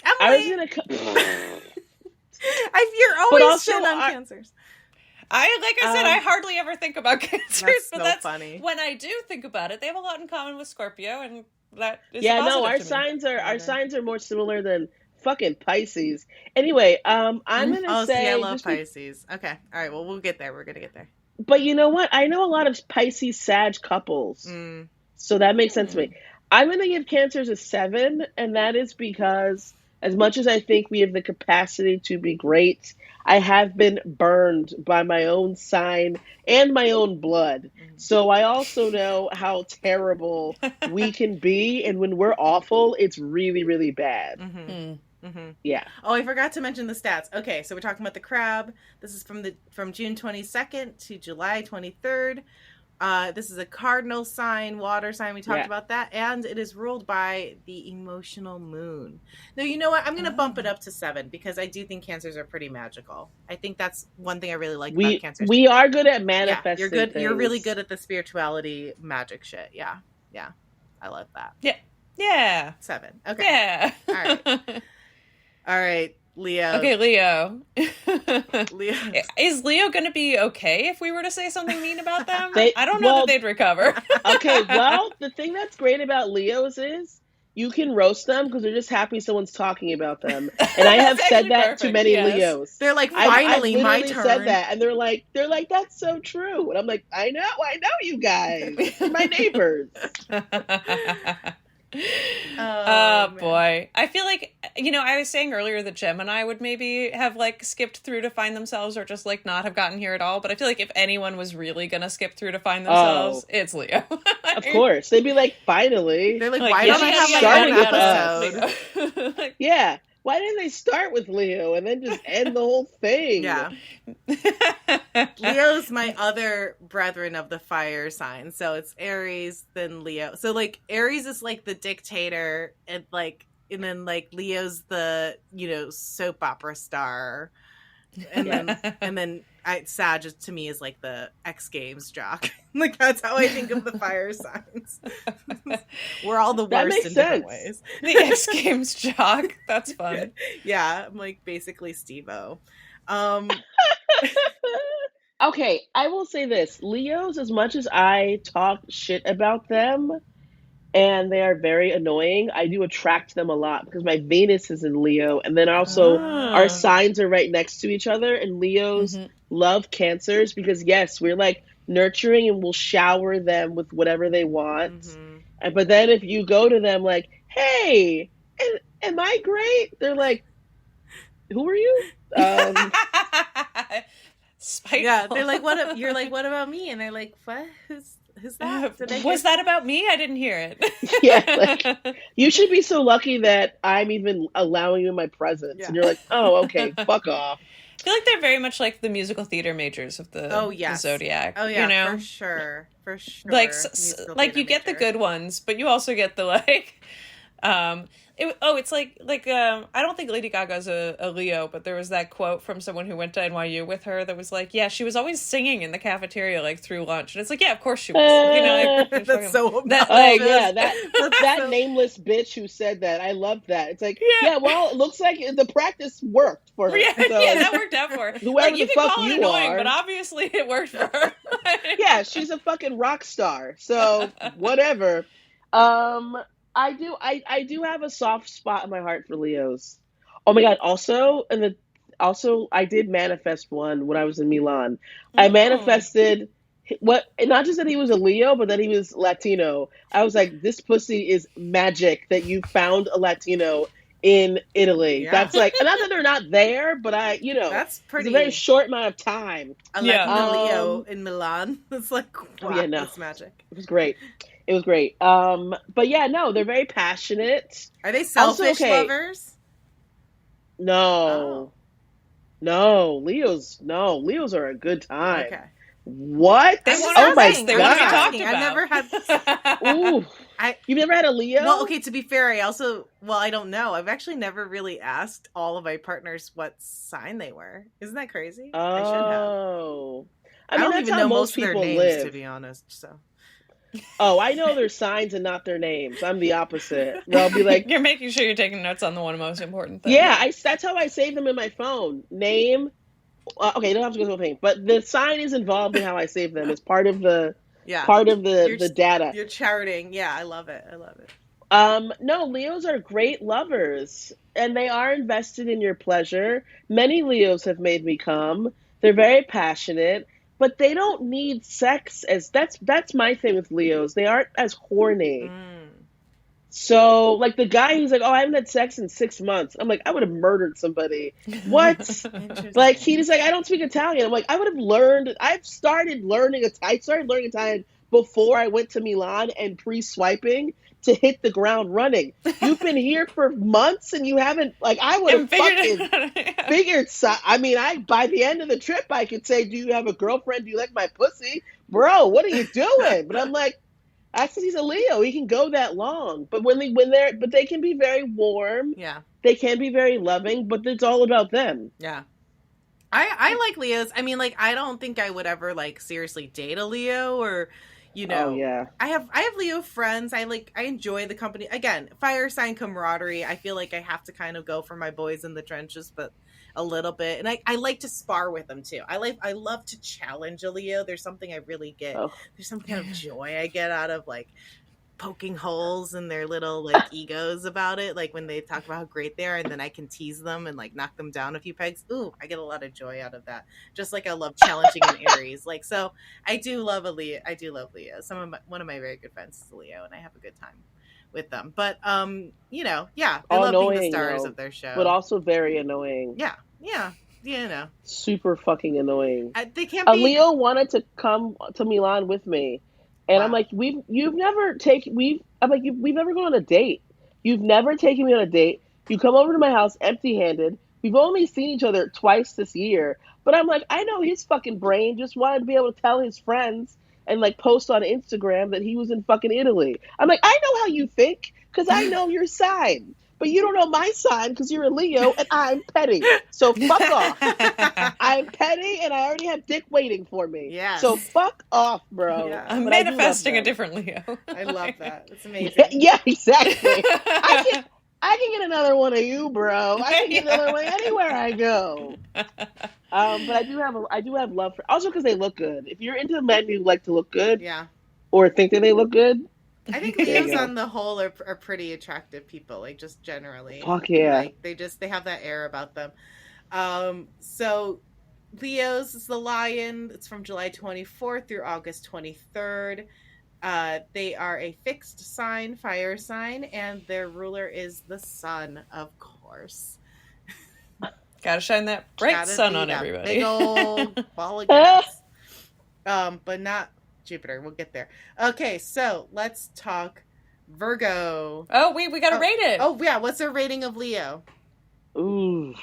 I was gonna. You're always shit on Cancers. I said, I hardly ever think about Cancers, that's funny. When I do think about it, they have a lot in common with Scorpio, and that is our signs are more similar than fucking Pisces. Anyway, I'm gonna say. See, I love Pisces. Okay, all right. Well, we'll get there. We're gonna get there. But you know what? I know a lot of Pisces Sag couples, so that makes sense to me. I'm gonna give Cancers a 7, and that is because, as much as I think we have the capacity to be great, I have been burned by my own sign and my own blood. So I also know how terrible we can be. And when we're awful, it's really, really bad. Yeah. Oh, I forgot to mention the stats. Okay, so we're talking about the crab. This is from June 22nd to July 23rd. This is a cardinal sign, water sign. We talked about that. And it is ruled by the emotional moon. Now, you know what? I'm going to bump it up to 7 because I do think Cancers are pretty magical. I think that's one thing I really like about Cancers. We are good at manifesting. You're good. Things. You're really good at the spirituality magic shit. Yeah. Yeah. I love that. Yeah. Yeah. 7. Okay. Yeah. All right. All right. Leo. Okay, Leo. Leo. Is Leo going to be okay if we were to say something mean about them? I don't know that they'd recover. Okay, well, the thing that's great about Leos is you can roast them because they're just happy someone's talking about them. And I have That's said actually that perfect, to many yes. Leos. They're like, I've finally, my literally turn. said that, and they're like, that's so true. And I'm like, I know you guys. You're my neighbors. Oh man. boy. I feel like, I was saying earlier that Gemini would maybe have like skipped through to find themselves or just like not have gotten here at all. But I feel like if anyone was really gonna skip through to find themselves, it's Leo. Of course. They'd be like, finally. They're like, Like, why yeah, don't I yeah, have yeah, my starting own with episode? Like, Yeah. Why didn't they start with Leo and then just end the whole thing? Yeah. Leo's my other brethren of the fire sign. So it's Aries, then Leo. So like Aries is like the dictator, and then like Leo's the, soap opera star. And then Sag to me is like the X Games jock. Like that's how I think of the fire signs. We're all the That worst makes in different sense. ways. the X Games jock. That's fun. Yeah, I'm like basically Steve-O. Okay, I will say this. Leos, as much as I talk shit about them, and they are very annoying, I do attract them a lot because my Venus is in Leo, and then also our signs are right next to each other, and Leos love Cancers because, yes, we're like nurturing and we'll shower them with whatever they want. But then if you go to them like, hey, am I great? They're like, who are you? Spiteful. Yeah, they're like, what? You're like, what about me? And they're like, what? Who's that? Was that about me? I didn't hear it. Yeah, like, you should be so lucky that I'm even allowing you in my presence. Yeah. And you're like, oh, okay, fuck off. I feel like they're very much like the musical theater majors of the, the Zodiac. Oh yeah, you know? for sure. Like, like you get the good ones, but you also get the like. It's like I don't think Lady Gaga's a Leo, but there was that quote from someone who went to NYU with her that was like, yeah, she was always singing in the cafeteria like through lunch, and it's like, yeah, of course she was. Like, that's so that, like, that nameless bitch who said that. I love that. It's like, yeah, well, it looks like the practice worked for her. Yeah, so, yeah, that worked out for her. Whoever like, you the can fuck call it you annoying, are, but obviously it worked for her. Yeah, she's a fucking rock star. So whatever. I do have a soft spot in my heart for Leos. Oh my god! Also, I did manifest one when I was in Milan. I manifested what, not just that he was a Leo, but that he was Latino. I was like, this pussy is magic that you found a Latino in Italy. Yeah. That's like, not that they're not there, but that's pretty. It's a very short amount of time. A Latino Leo in Milan. It's like, wow, that's magic. It was great. It was great. But yeah, no, they're very passionate. Are they selfish lovers? No. No, Leos are a good time. Okay. What? Oh my god. They want to be talked about. I've never had Ooh. You've never had a Leo? Well, okay, to be fair, I don't know. I've actually never really asked all of my partners what sign they were. Isn't that crazy? Oh. I should have. I don't even know most of their names, to be honest, so. Oh, I know their signs and not their names. I'm the opposite. I'll be like, you're making sure you're taking notes on the one most important thing. Yeah, that's how I save them in my phone. Name. Okay, you don't have to go through the thing, but the sign is involved in how I save them. It's part of the the data. You're charting. Yeah, I love it. No, Leos are great lovers, and they are invested in your pleasure. Many Leos have made me come. They're very passionate. But they don't need sex that's my thing with Leos. They aren't as horny. So, like, the guy who's like, oh, I haven't had sex in 6 months. I'm like, I would have murdered somebody. What? Like, he's like, I don't speak Italian. I'm like, I started learning Italian before I went to Milan and pre-swiping to hit the ground running. You've been here for months and you haven't, like, I would have fucking figured. I mean, by the end of the trip, I could say, do you have a girlfriend? Do you like my pussy? Bro, what are you doing? But I'm like, I said he's a Leo. He can go that long. But they can be very warm. Yeah. They can be very loving, but it's all about them. Yeah. I like Leos. I mean, like, I don't think I would ever, like, seriously date a Leo or, Oh, yeah. I have Leo friends. I enjoy the company. Again, fire sign camaraderie. I feel like I have to kind of go for my boys in the trenches, but a little bit. And I like to spar with them too. I love to challenge a Leo. There's something I really get. There's some kind of joy I get out of like poking holes in their little like egos about it, like when they talk about how great they are, and then I can tease them and like knock them down a few pegs. Ooh, I get a lot of joy out of that. Just like I love challenging an Aries. Like, so I do love a Leo. I do love Leo. One of my very good friends is a Leo, and I have a good time with them. But you know, yeah, they love being the stars of their show, but also very annoying. Yeah, you know, super fucking annoying. They can't. A Leo wanted to come to Milan with me, and wow. I'm like, we've never gone on a date. You've never taken me on a date. You come over to my house empty-handed. We've only seen each other twice this year, but I'm like, I know his fucking brain just wanted to be able to tell his friends and like post on Instagram that he was in fucking Italy. I'm like, I know how you think because I know your sign. But you don't know my sign because you're a Leo and I'm petty. So fuck off. I'm petty and I already have dick waiting for me. Yeah. So fuck off, bro. Yeah. I'm manifesting a different Leo. I love that. It's amazing. Yeah, exactly. I can get another one of you, bro. I can get another one anywhere I go. But I do have love for, also because they look good. If you're into men who like to look good, yeah, or think that they look good, I think Leos on the whole are pretty attractive people, like just generally. Fuck yeah. Like they have that air about them. So Leos is the lion. It's from July 24th through August 23rd. They are a fixed sign, fire sign, and their ruler is the sun, of course. Gotta shine that bright sun on everybody. Big old ball of gas. But not Jupiter. We'll get there. Okay, so let's talk Virgo. Oh, we gotta rate it. Oh, yeah. What's their rating of Leo? Ooh.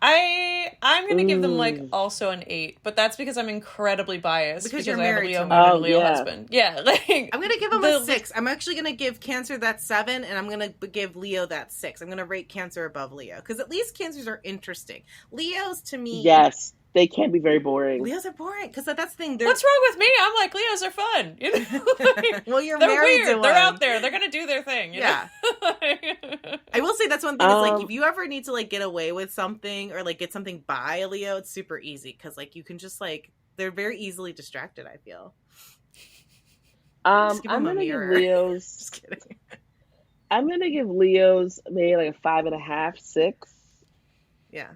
I'm gonna give them like also an 8, but that's because I'm incredibly biased because you're married to I have a Leo moon and a Leo husband. Yeah, like I'm gonna give them a 6. I'm actually gonna give Cancer that 7, and I'm gonna give Leo that 6. I'm gonna rate Cancer above Leo because at least Cancers are interesting. Leos to me, yes. They can be very boring. Leos are boring because that's the thing. What's wrong with me? I'm like, Leos are fun. You know? Like, well, you're they're married weird. to one. They're out there. They're gonna do their thing. You know? I will say that's one thing. Is like if you ever need to like get away with something or like get something by a Leo, it's super easy because like you can just like they're very easily distracted. I feel. I'm gonna give Leos. Just kidding. I'm gonna give Leos maybe like a 5.5, 6. Yeah.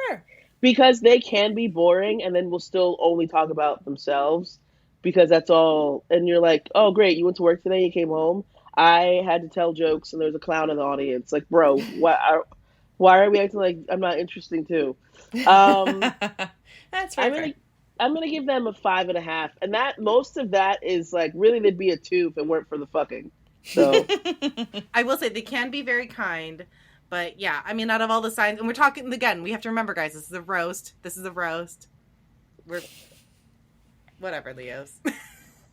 Fair. Because they can be boring and then we'll still only talk about themselves because that's all. And you're like, oh, great. You went to work today. You came home. I had to tell jokes and there's a clown in the audience. Like, bro, why are we acting like I'm not interesting too? That's fair. I'm going to give them a 5.5. And that most of that is like really they'd be a 2 if it weren't for the fucking. So I will say they can be very kind. But yeah, I mean, out of all the signs, and we're talking again, we have to remember, guys, this is a roast. We're whatever, Leos.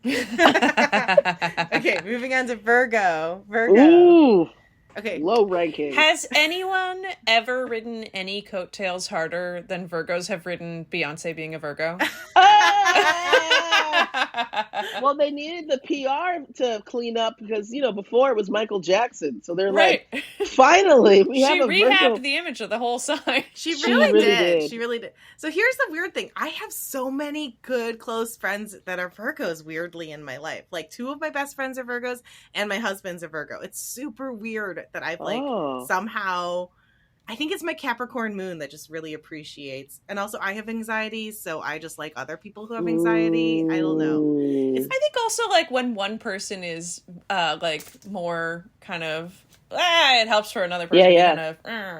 Okay, moving on to Virgo. Ooh, okay, low ranking. Has anyone ever ridden any coattails harder than Virgos have ridden Beyonce being a Virgo? Well, they needed the PR to clean up because, you know, before it was Michael Jackson. So they're like, finally, we have a Virgo. She rehabbed the image of the whole sign. She really did. She really did. So here's the weird thing. I have so many good, close friends that are Virgos, weirdly, in my life. Like, 2 of my best friends are Virgos, and my husband's a Virgo. It's super weird that I've, like, somehow... I think it's my Capricorn moon that just really appreciates. And also I have anxiety, so I just like other people who have anxiety. I don't know. I think also like when one person is like more kind of it helps for another person to kind of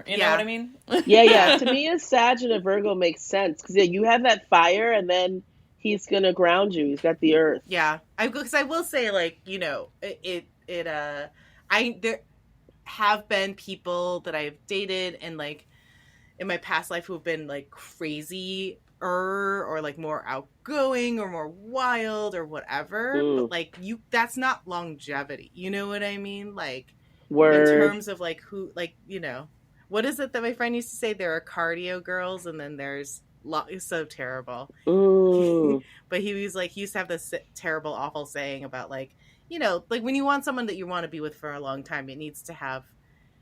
you know what I mean? Yeah. To me, a Sag and a Virgo makes sense because you have that fire and then he's going to ground you. He's got the earth. Yeah. Because I will say, like, you know, there have been people that I've dated and like in my past life who have been like crazy or like more outgoing or more wild or whatever. But like that's not longevity. You know what I mean? Like in terms of like who, like, you know, what is it that my friend used to say? There are cardio girls and then there's it's so terrible. But he was like, he used to have this terrible, awful saying about like, you know, like when you want someone that you want to be with for a long time, it needs to have,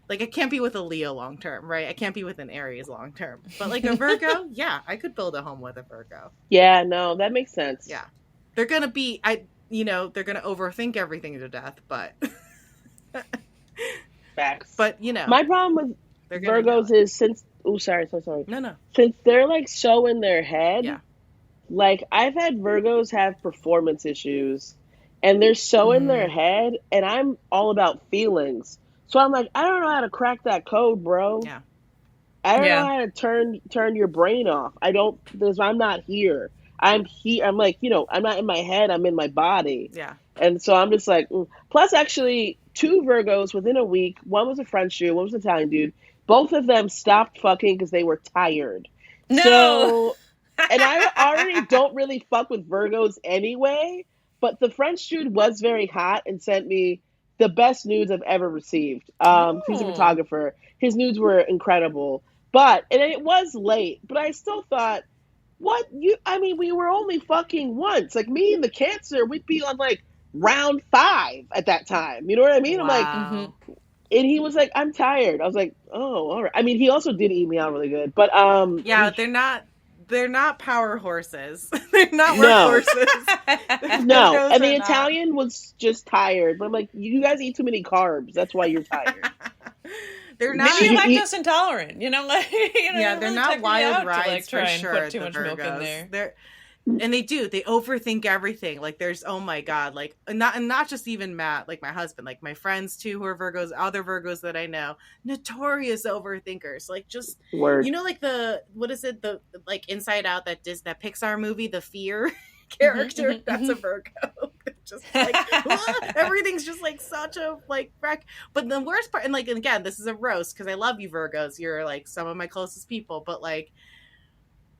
like, I can't be with a Leo long term, right? I can't be with an Aries long term. But like a Virgo, yeah, I could build a home with a Virgo. Yeah, no, that makes sense. Yeah. They're going to be, you know, they're going to overthink everything to death, but Facts. but you know, My problem with Virgos is since sorry. No. Since they're like so in their head, Yeah. like I've had Virgos have performance issues and they're so in their head and I'm all about feelings. So I'm like, I don't know how to crack that code, bro. Yeah. I don't know how to turn your brain off. I'm not here. I'm here. I'm like, you know, I'm not in my head. I'm in my body. Yeah. And so I'm just like, Plus actually 2 Virgos within a week. One was a French dude. One was an Italian dude. Both of them stopped fucking because they were tired. No. So, and I already don't really fuck with Virgos anyway, but the French dude was very hot and sent me the best nudes I've ever received. He's a photographer. His nudes were incredible. And it was late, but I still thought, we were only fucking once. Like me and the Cancer, we'd be on like round 5 at that time. You know what I mean? Wow. I'm like, and he was like, I'm tired. I was like, oh, all right. I mean, he also did eat me out really good, but yeah, they're not power horses. They're not work horses. No, and the Italian was just tired. But I'm like, you guys eat too many carbs. That's why you're tired. They're not. Maybe you're lactose intolerant. You know, like yeah, they're really not wild rides to, like, try for and sure. put too much milk in there. And they overthink everything. Like there's, oh my God, like not just even Matt, like my husband, like my friends too who are Virgos, other Virgos that I know, notorious overthinkers. Like just Word. You know, like what is it, the like Inside Out, that Pixar movie, the fear character, that's a Virgo. Just like everything's just like such a like wreck. But the worst part, and like, and again, this is a roast because I love you Virgos, you're like some of my closest people, but like,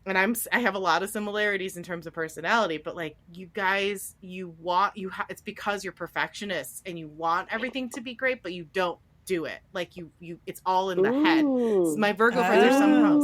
and I have a lot of similarities in terms of personality, but like you guys, it's because you're perfectionists and you want everything to be great, but you don't do it. Like you it's all in the head. So my Virgo friends are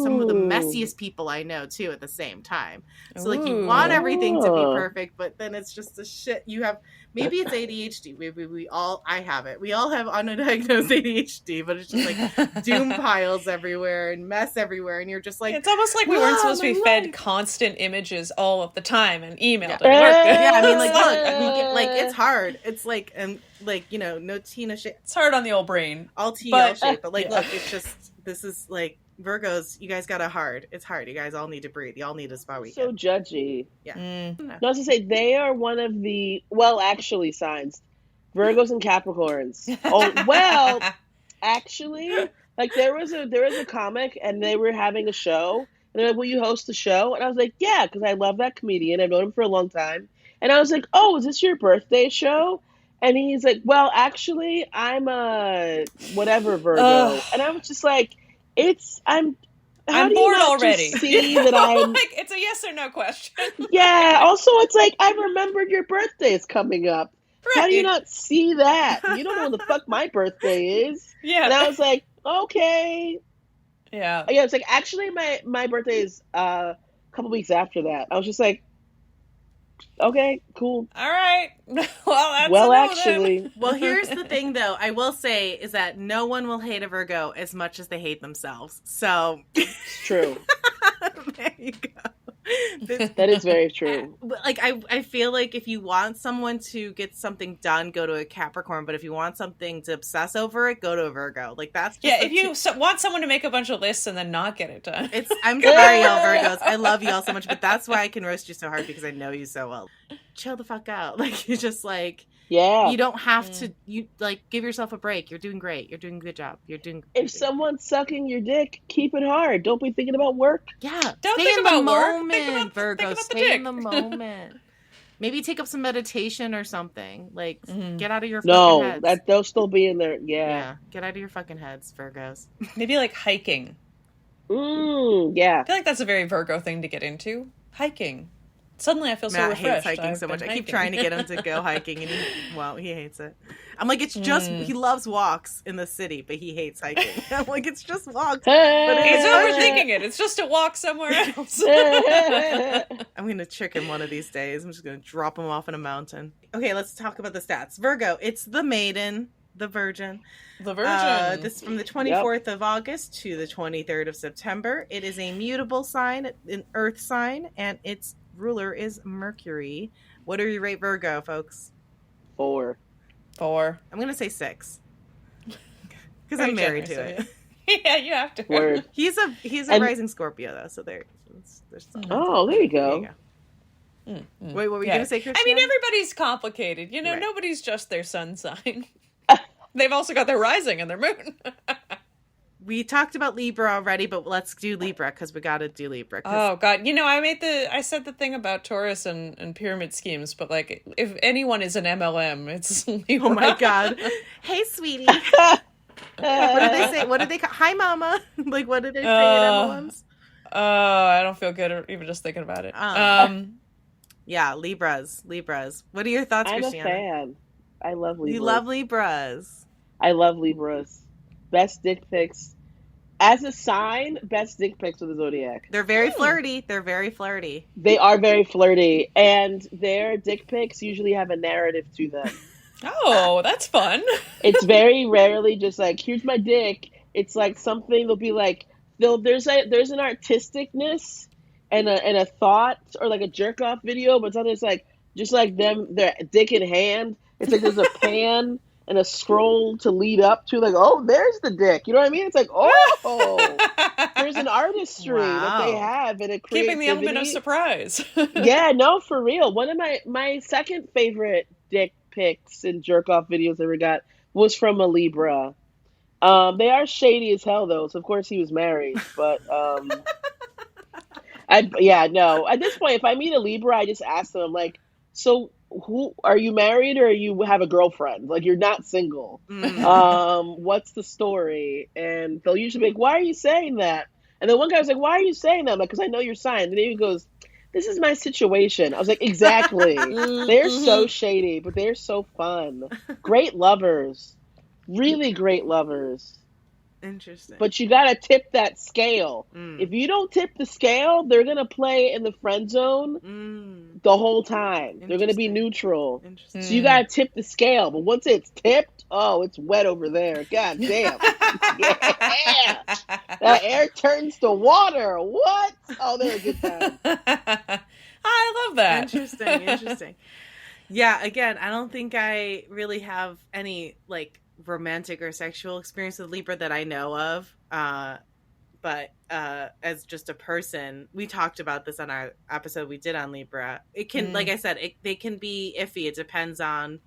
some of the messiest people I know too at the same time. So like you want everything to be perfect, but then it's just the shit you have. Maybe it's ADHD. Maybe I have it. We all have undiagnosed ADHD, but it's just like doom piles everywhere and mess everywhere, and you're just like, it's almost like we weren't supposed to be fed constant images all of the time and emailed. Yeah, I mean, like, look, it's hard. It's like, like, you know, no Tina shit. It's hard on the old brain. All TL shit, but like, look, it's just, this is like, Virgos, you guys got it hard. It's hard. You guys all need to breathe. You all need a spa weekend. So judgy. Yeah. Not to say they are one of the actually signs, Virgos and Capricorns. Actually, like there was a comic and they were having a show and they're like, "Will you host the show?" And I was like, "Yeah," because I love that comedian. I've known him for a long time. And I was like, "Oh, is this your birthday show?" And he's like, "Well, actually, I'm a whatever Virgo," and I was just like, I'm bored already. See that I'm like, it's a yes or no question. Yeah. Also, it's like I remembered your birthday is coming up. Right. How do you not see that? You don't know when the fuck my birthday is. Yeah. And I was like, okay. Yeah. Yeah. It's like actually my birthday is a couple weeks after that. I was just like, okay, cool. All right. Actually. Well, here's the thing, though. I will say is that no one will hate a Virgo as much as they hate themselves. So it's true. There you go. That is very true. Like I feel like if you want someone to get something done, go to a Capricorn. But if you want something to obsess over it, go to a Virgo. Like that's just if you want someone to make a bunch of lists and then not get it done. I'm sorry, y'all Virgos. I love you all so much, but that's why I can roast you so hard because I know you so well. Chill the fuck out. Like you just like. Yeah. You don't have to, give yourself a break. You're doing great. You're doing a good job. You're doing If someone's sucking your dick, keep it hard. Don't be thinking about work. Yeah. Don't stay think in about the moment, work. Virgo. Stay in the moment. Maybe take up some meditation or something. Like, get out of your fucking heads. No, they'll still be in there. Yeah. Get out of your fucking heads, Virgos. Maybe like hiking. Yeah. I feel like that's a very Virgo thing to get into. Hiking. Suddenly I feel so refreshed. Matt hates hiking so much. I keep trying to get him to go hiking, and he hates it. I'm like, it's just, he loves walks in the city, but he hates hiking. I'm like, it's just walks. But he's overthinking it. It's just a walk somewhere else. I'm going to trick him one of these days. I'm just going to drop him off in a mountain. Okay, let's talk about the stats. Virgo, it's the maiden, the virgin. The virgin. This is from the 24th of August to the 23rd of September. It is a mutable sign, an earth sign, and its ruler is Mercury, What are you rate Virgo, folks? 4. I'm gonna say 6 because I'm married to it. Yeah, you have to. Word. He's a rising Scorpio though, so there's something. Oh, there you There you go. go. Wait, what were you gonna say, Christiana? I mean, everybody's complicated. You know, Right. Nobody's just their sun sign. They've also got their rising and their moon. We talked about Libra already, but let's do Libra because we got to do Libra. Oh God, I said the thing about Taurus and pyramid schemes, but like, if anyone is an MLM, it's Libra. Oh my God. Hey, sweetie. What did they say? What did they call? Hi, mama. Like, what did they say at MLMs? I don't feel good even just thinking about it. Yeah, Libras. What are your thoughts, I'm Christiana? a fan. I love Libras. You love Libras. I love Libras. Best dick pics. As a sign, best dick pics of the zodiac. They're very flirty. They're very flirty. They are very flirty, and their dick pics usually have a narrative to them. Oh, that's fun. It's very rarely just like, here's my dick. It's like something they'll be like, there's an artisticness and a thought, or like a jerk off video, but something that's like just like them, their dick in hand. It's like there's a pan and a scroll to lead up to, like, oh, there's the dick. You know what I mean? It's like, oh, there's an artistry that they have and a creativity. Keeping the element of surprise. Yeah, no, for real. One of my second favorite dick pics and jerk off videos I ever got was from a Libra. They are shady as hell though, so of course he was married. But at this point, if I meet a Libra, I just ask them, like, so who are you, married or you have a girlfriend? Like, you're not single. What's the story? And they'll usually be like, why are you saying that? And then one guy was like, why are you saying that? I'm like, because I know your sign. And then he goes, this is my situation. I was like, exactly. They're so shady, but they're so fun. Great lovers. Really great lovers. Interesting. But you gotta tip that scale. If you don't tip the scale, they're gonna play in the friend zone the whole time. They're gonna be neutral. So you gotta tip the scale. But once it's tipped, oh, it's wet over there. God damn. Yeah. That air turns to water. What? Oh, they're a good time. I love that. Interesting. Yeah, again, I don't think I really have any, like, romantic or sexual experience with Libra that I know of. But as just a person, we talked about this on our episode we did on Libra. It can, like I said, they can be iffy. It depends on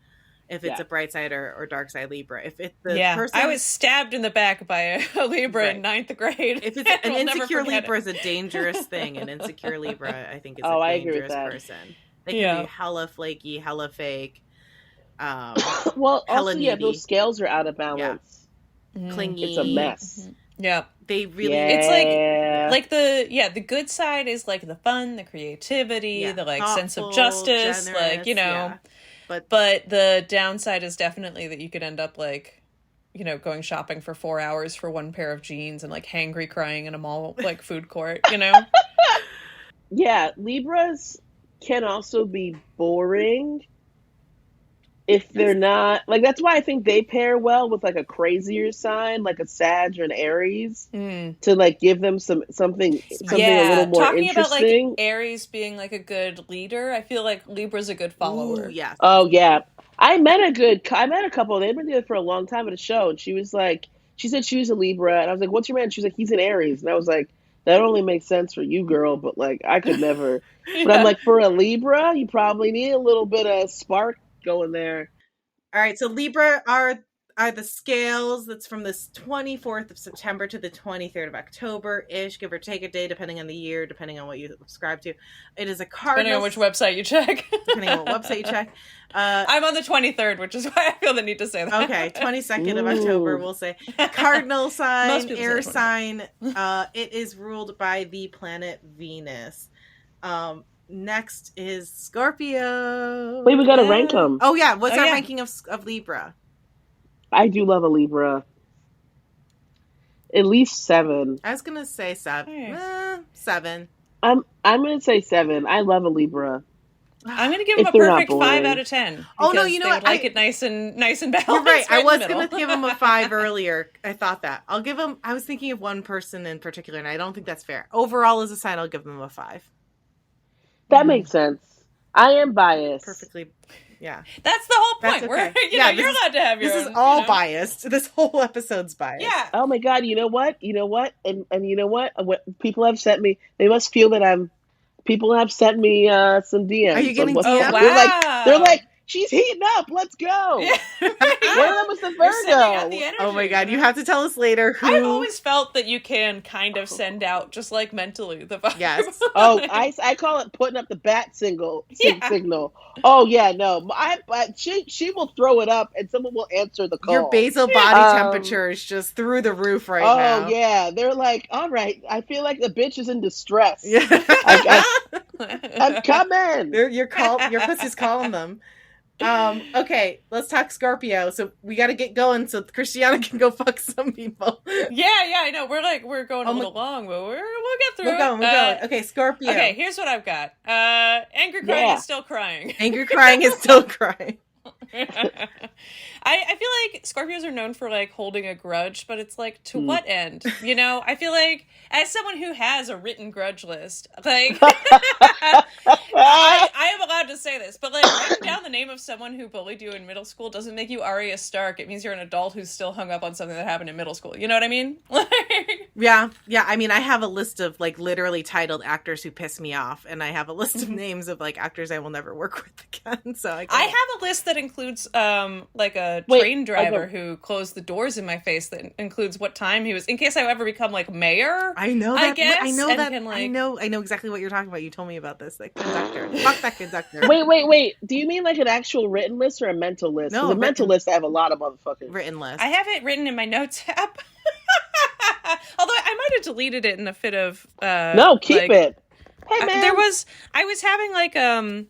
if it's a bright side or dark side Libra. If it's the person, I was stabbed in the back by a Libra in 9th grade. If it's an insecure Libra is a dangerous thing. An insecure Libra, I think, is a dangerous person. They can be hella flaky, hella fake. Well, also, those scales are out of balance. Clingy. It's a mess. Yeah. They really, it's like the good side is like the fun, the creativity, the like sense of justice, generous, like, you know, but the downside is definitely that you could end up like, you know, going shopping for 4 hours for one pair of jeans and like hangry crying in a mall, like food court, you know? Yeah. Libras can also be boring if they're not, like, that's why I think they pair well with like a crazier sign, like a Sag or an Aries, to like give them something a little more talking interesting. About like Aries being like a good leader, I feel like Libra's a good follower. Ooh, yeah. Oh yeah, I met a couple. They've been together for a long time at a show, and she said she was a Libra, and I was like, "What's your man?" She was like, "He's an Aries," and I was like, "That only makes sense for you, girl, but like I could never." But I'm like, for a Libra, you probably need a little bit of spark going there. All right, so Libra are the scales. That's from the 24th of September to the 23rd of October-ish, give or take a day, depending on the year, depending on what you subscribe to. It is a cardinal. Depending on which website you check. Depending on what website you check. I'm on the 23rd, which is why I feel the need to say that. Okay, 22nd of October, we'll say. Cardinal sign, air sign. It is ruled by the planet Venus. Next is Scorpio. Wait, we gotta rank them. Oh yeah, what's our ranking of Libra? I do love a Libra. At least 7. I was gonna say 7. 7. I'm gonna say 7. I love a Libra. I'm gonna give them a perfect 5 out of 10. Oh no, you know what? I like it nice and balanced. You're right. I was gonna give them a 5 earlier. I thought that. I'll give them. I was thinking of one person in particular, and I don't think that's fair. Overall, as a sign, I'll give them a 5. That makes sense. I am biased. Perfectly. Yeah. That's the whole That's point. okay. We're, you're allowed to have your This own. is all biased. This whole episode's biased. Yeah. Oh my God! You know what? And you know what? What people have sent me. They must feel that I'm. People have sent me some DMs. Are you getting on DMs? Oh, They're like, she's heating up. Let's go. Yeah. One of them was the You're sending out the Virgo. energy. Oh my God, you have to tell us later who. I've always felt that you can kind of send out just like mentally the vibe. Yes. Oh, I call it putting up the bat signal. Oh yeah, no, she will throw it up, and someone will answer the call. Your basal body temperature is just through the roof right now. Oh yeah, they're like, all right. I feel like the bitch is in distress. Yeah. I'm coming. Your pussy's calling them. Okay, let's talk Scorpio. So we got to get going so Christiana can go fuck some people. Yeah, I know. We're going a little long, but we'll get through We're going. Okay, Scorpio. Okay, here's what I've got. Angry crying is still crying. Angry crying is still crying. I feel like Scorpios are known for like holding a grudge, but it's like to what end? You know, I feel like as someone who has a written grudge list, like I am allowed to say this, but like writing down the name of someone who bullied you in middle school doesn't make you Arya Stark. It means you're an adult who's still hung up on something that happened in middle school. You know what I mean? Yeah. I mean, I have a list of like literally titled actors who piss me off, and I have a list of names of like actors I will never work with again. So I have a list that includes like a train driver who closed the doors in my face. That includes what time he was, in case I ever become like mayor. I know that. I know exactly what you're talking about. You told me about this. Like conductor. Fuck that conductor. Wait. Do you mean like an actual written list or a mental list? No, a mental list. I have a lot of motherfuckers. Written list. I have it written in my notes app. Although I might have deleted it in a fit of. No, keep it. Hey man, I was having like a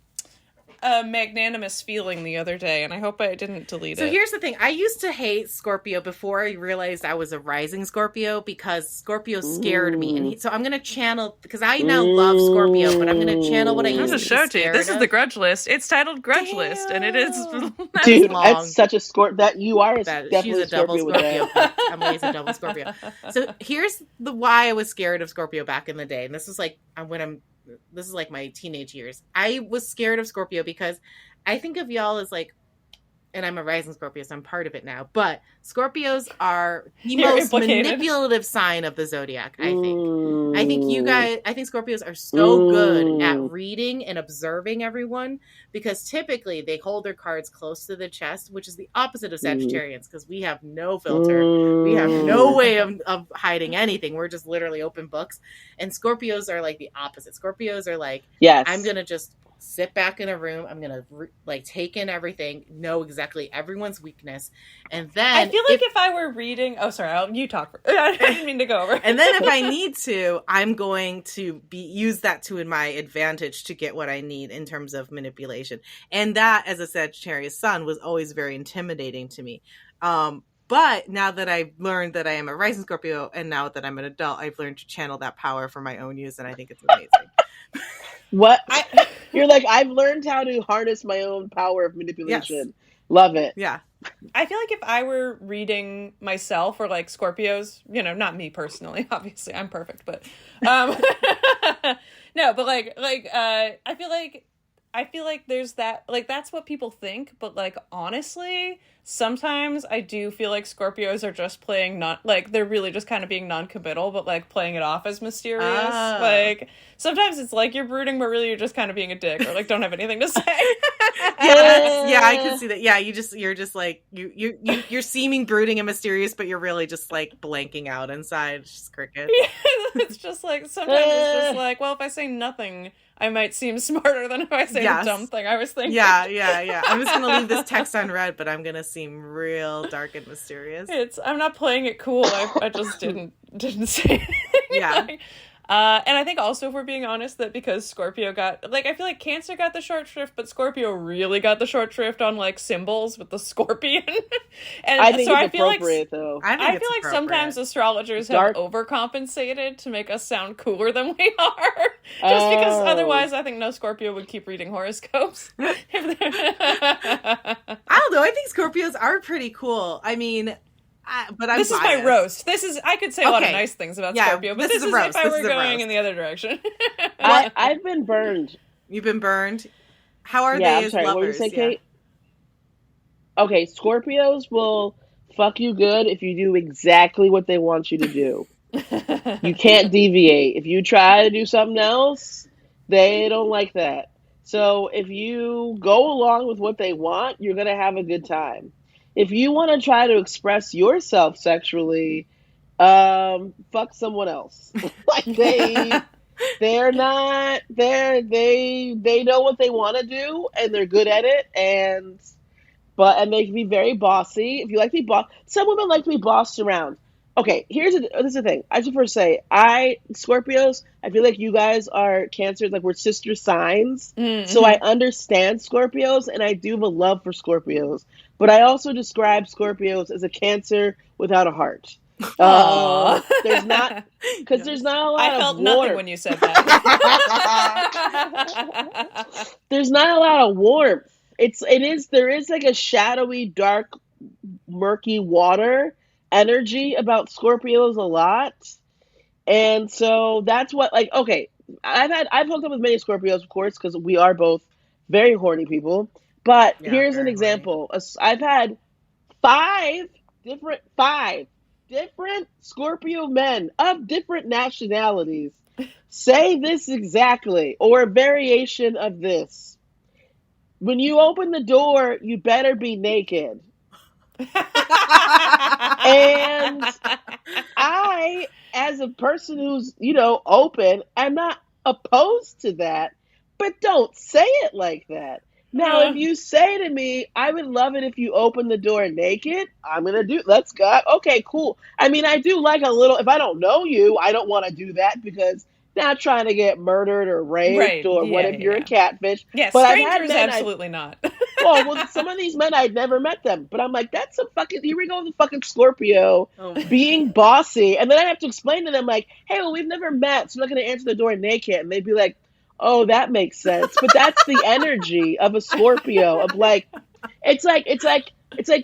magnanimous feeling the other day, and I hope I didn't delete it. So here's the thing. I used to hate Scorpio before I realized I was a rising Scorpio because Scorpio scared me. And so I'm going to channel, because I now love Scorpio, but I'm going to channel what I used to be scared of. This is the grudge list. It's titled Grudge List, and it is dude, long. that's such a Scorpio. That you are definitely she's a double Scorpio. Emily's a double Scorpio. So here's why I was scared of Scorpio back in the day. And this is like this is like my teenage years. I was scared of Scorpio because I think of y'all as like, and I'm a rising Scorpio, so I'm part of it now, but Scorpios are the most manipulative sign of the zodiac, I think. I think Scorpios are so good at reading and observing everyone because typically they hold their cards close to the chest, which is the opposite of Sagittarians because we have no filter. We have no way of hiding anything. We're just literally open books. And Scorpios are like the opposite. Scorpios are like, yes, I'm going to just sit back in a room. I'm going to take in everything, know exactly everyone's weakness. And then I feel like if I were reading, you talk. I didn't mean to go over. And then if I need to, I'm going to use that to my advantage to get what I need in terms of manipulation. And that, as a Sagittarius sun, was always very intimidating to me. But now that I've learned that I am a rising Scorpio, and now that I'm an adult, I've learned to channel that power for my own use, and I think it's amazing. What? You're like, I've learned how to harness my own power of manipulation. Yes. Love it. Yeah. I feel like if I were reading myself or like Scorpios, not me personally, obviously I'm perfect, but no, but I feel like there's that, like, that's what people think, but like honestly, sometimes I do feel like Scorpios are just playing they're really just kind of being non-committal, but like playing it off as mysterious. Oh. Like sometimes it's like you're brooding, but really you're just kind of being a dick or like don't have anything to say. Yeah, I can see that. Yeah, you're just like you're seeming brooding and mysterious, but you're really just like blanking out inside. It's just crickets. Yeah, it's just like sometimes it's just like, well, if I say nothing, I might seem smarter than if I say the dumb thing I was thinking. Yeah. I'm just gonna leave this text unread, but I'm gonna seem real dark and mysterious. I'm not playing it cool. I just didn't say anything. Yeah. And I think also, if we're being honest, that because Scorpio got, like, I feel like Cancer got the short shrift, but Scorpio really got the short shrift on, like, symbols with the scorpion. And I think it's appropriate, though. I feel like sometimes astrologers have overcompensated to make us sound cooler than we are. Just because otherwise I think no Scorpio would keep reading horoscopes. I don't know. I think Scorpios are pretty cool. I mean... this is my roast. I could say a lot of nice things about Scorpio, but this is if I were going in the other direction. I've been burned. You've been burned? How are Yeah, they I'm as sorry. What did you lovers? say, Yeah. Kate? Okay, Scorpios will fuck you good if you do exactly what they want you to do. You can't deviate. If you try to do something else, they don't like that. So if you go along with what they want, you're going to have a good time. If you want to try to express yourself sexually, fuck someone else. Like they're not they know what they want to do and they're good at it, and they can be very bossy. If you like to be boss, some women like to be bossed around. Okay, this is the thing. I just first say, Scorpios, I feel like you guys are Cancers, like we're sister signs. So I understand Scorpios, and I do have a love for Scorpios. But I also describe Scorpios as a Cancer without a heart. Aww. There's not, because there's not a lot I of felt warmth. nothing when you said that. There's not a lot of warmth. There is like a shadowy, dark, murky water energy about Scorpios a lot. And so that's what, like, okay, I've hooked up with many Scorpios, of course, because we are both very horny people. But Yeah, here's an very horny. example. I've had five different Scorpio men of different nationalities say this exactly, or a variation of this. When you open the door, you better be naked. And I, as a person who's, open, I'm not opposed to that, but don't say it like that. Now, if you say to me, I would love it if you open the door naked, let's go. Okay, cool. I mean, I do like a little, if I don't know you, I don't want to do that because not trying to get murdered or raped Right. or Yeah, what if you're a catfish. Yeah, But I've strangers, had men, absolutely not. well, some of these men, I'd never met them. But I'm like, that's some fucking, here we go with the fucking Scorpio being bossy. And then I have to explain to them, like, hey, well, we've never met, so I'm not going to answer the door naked. And they'd be like, oh, that makes sense. But that's the energy of a Scorpio, of like, it's like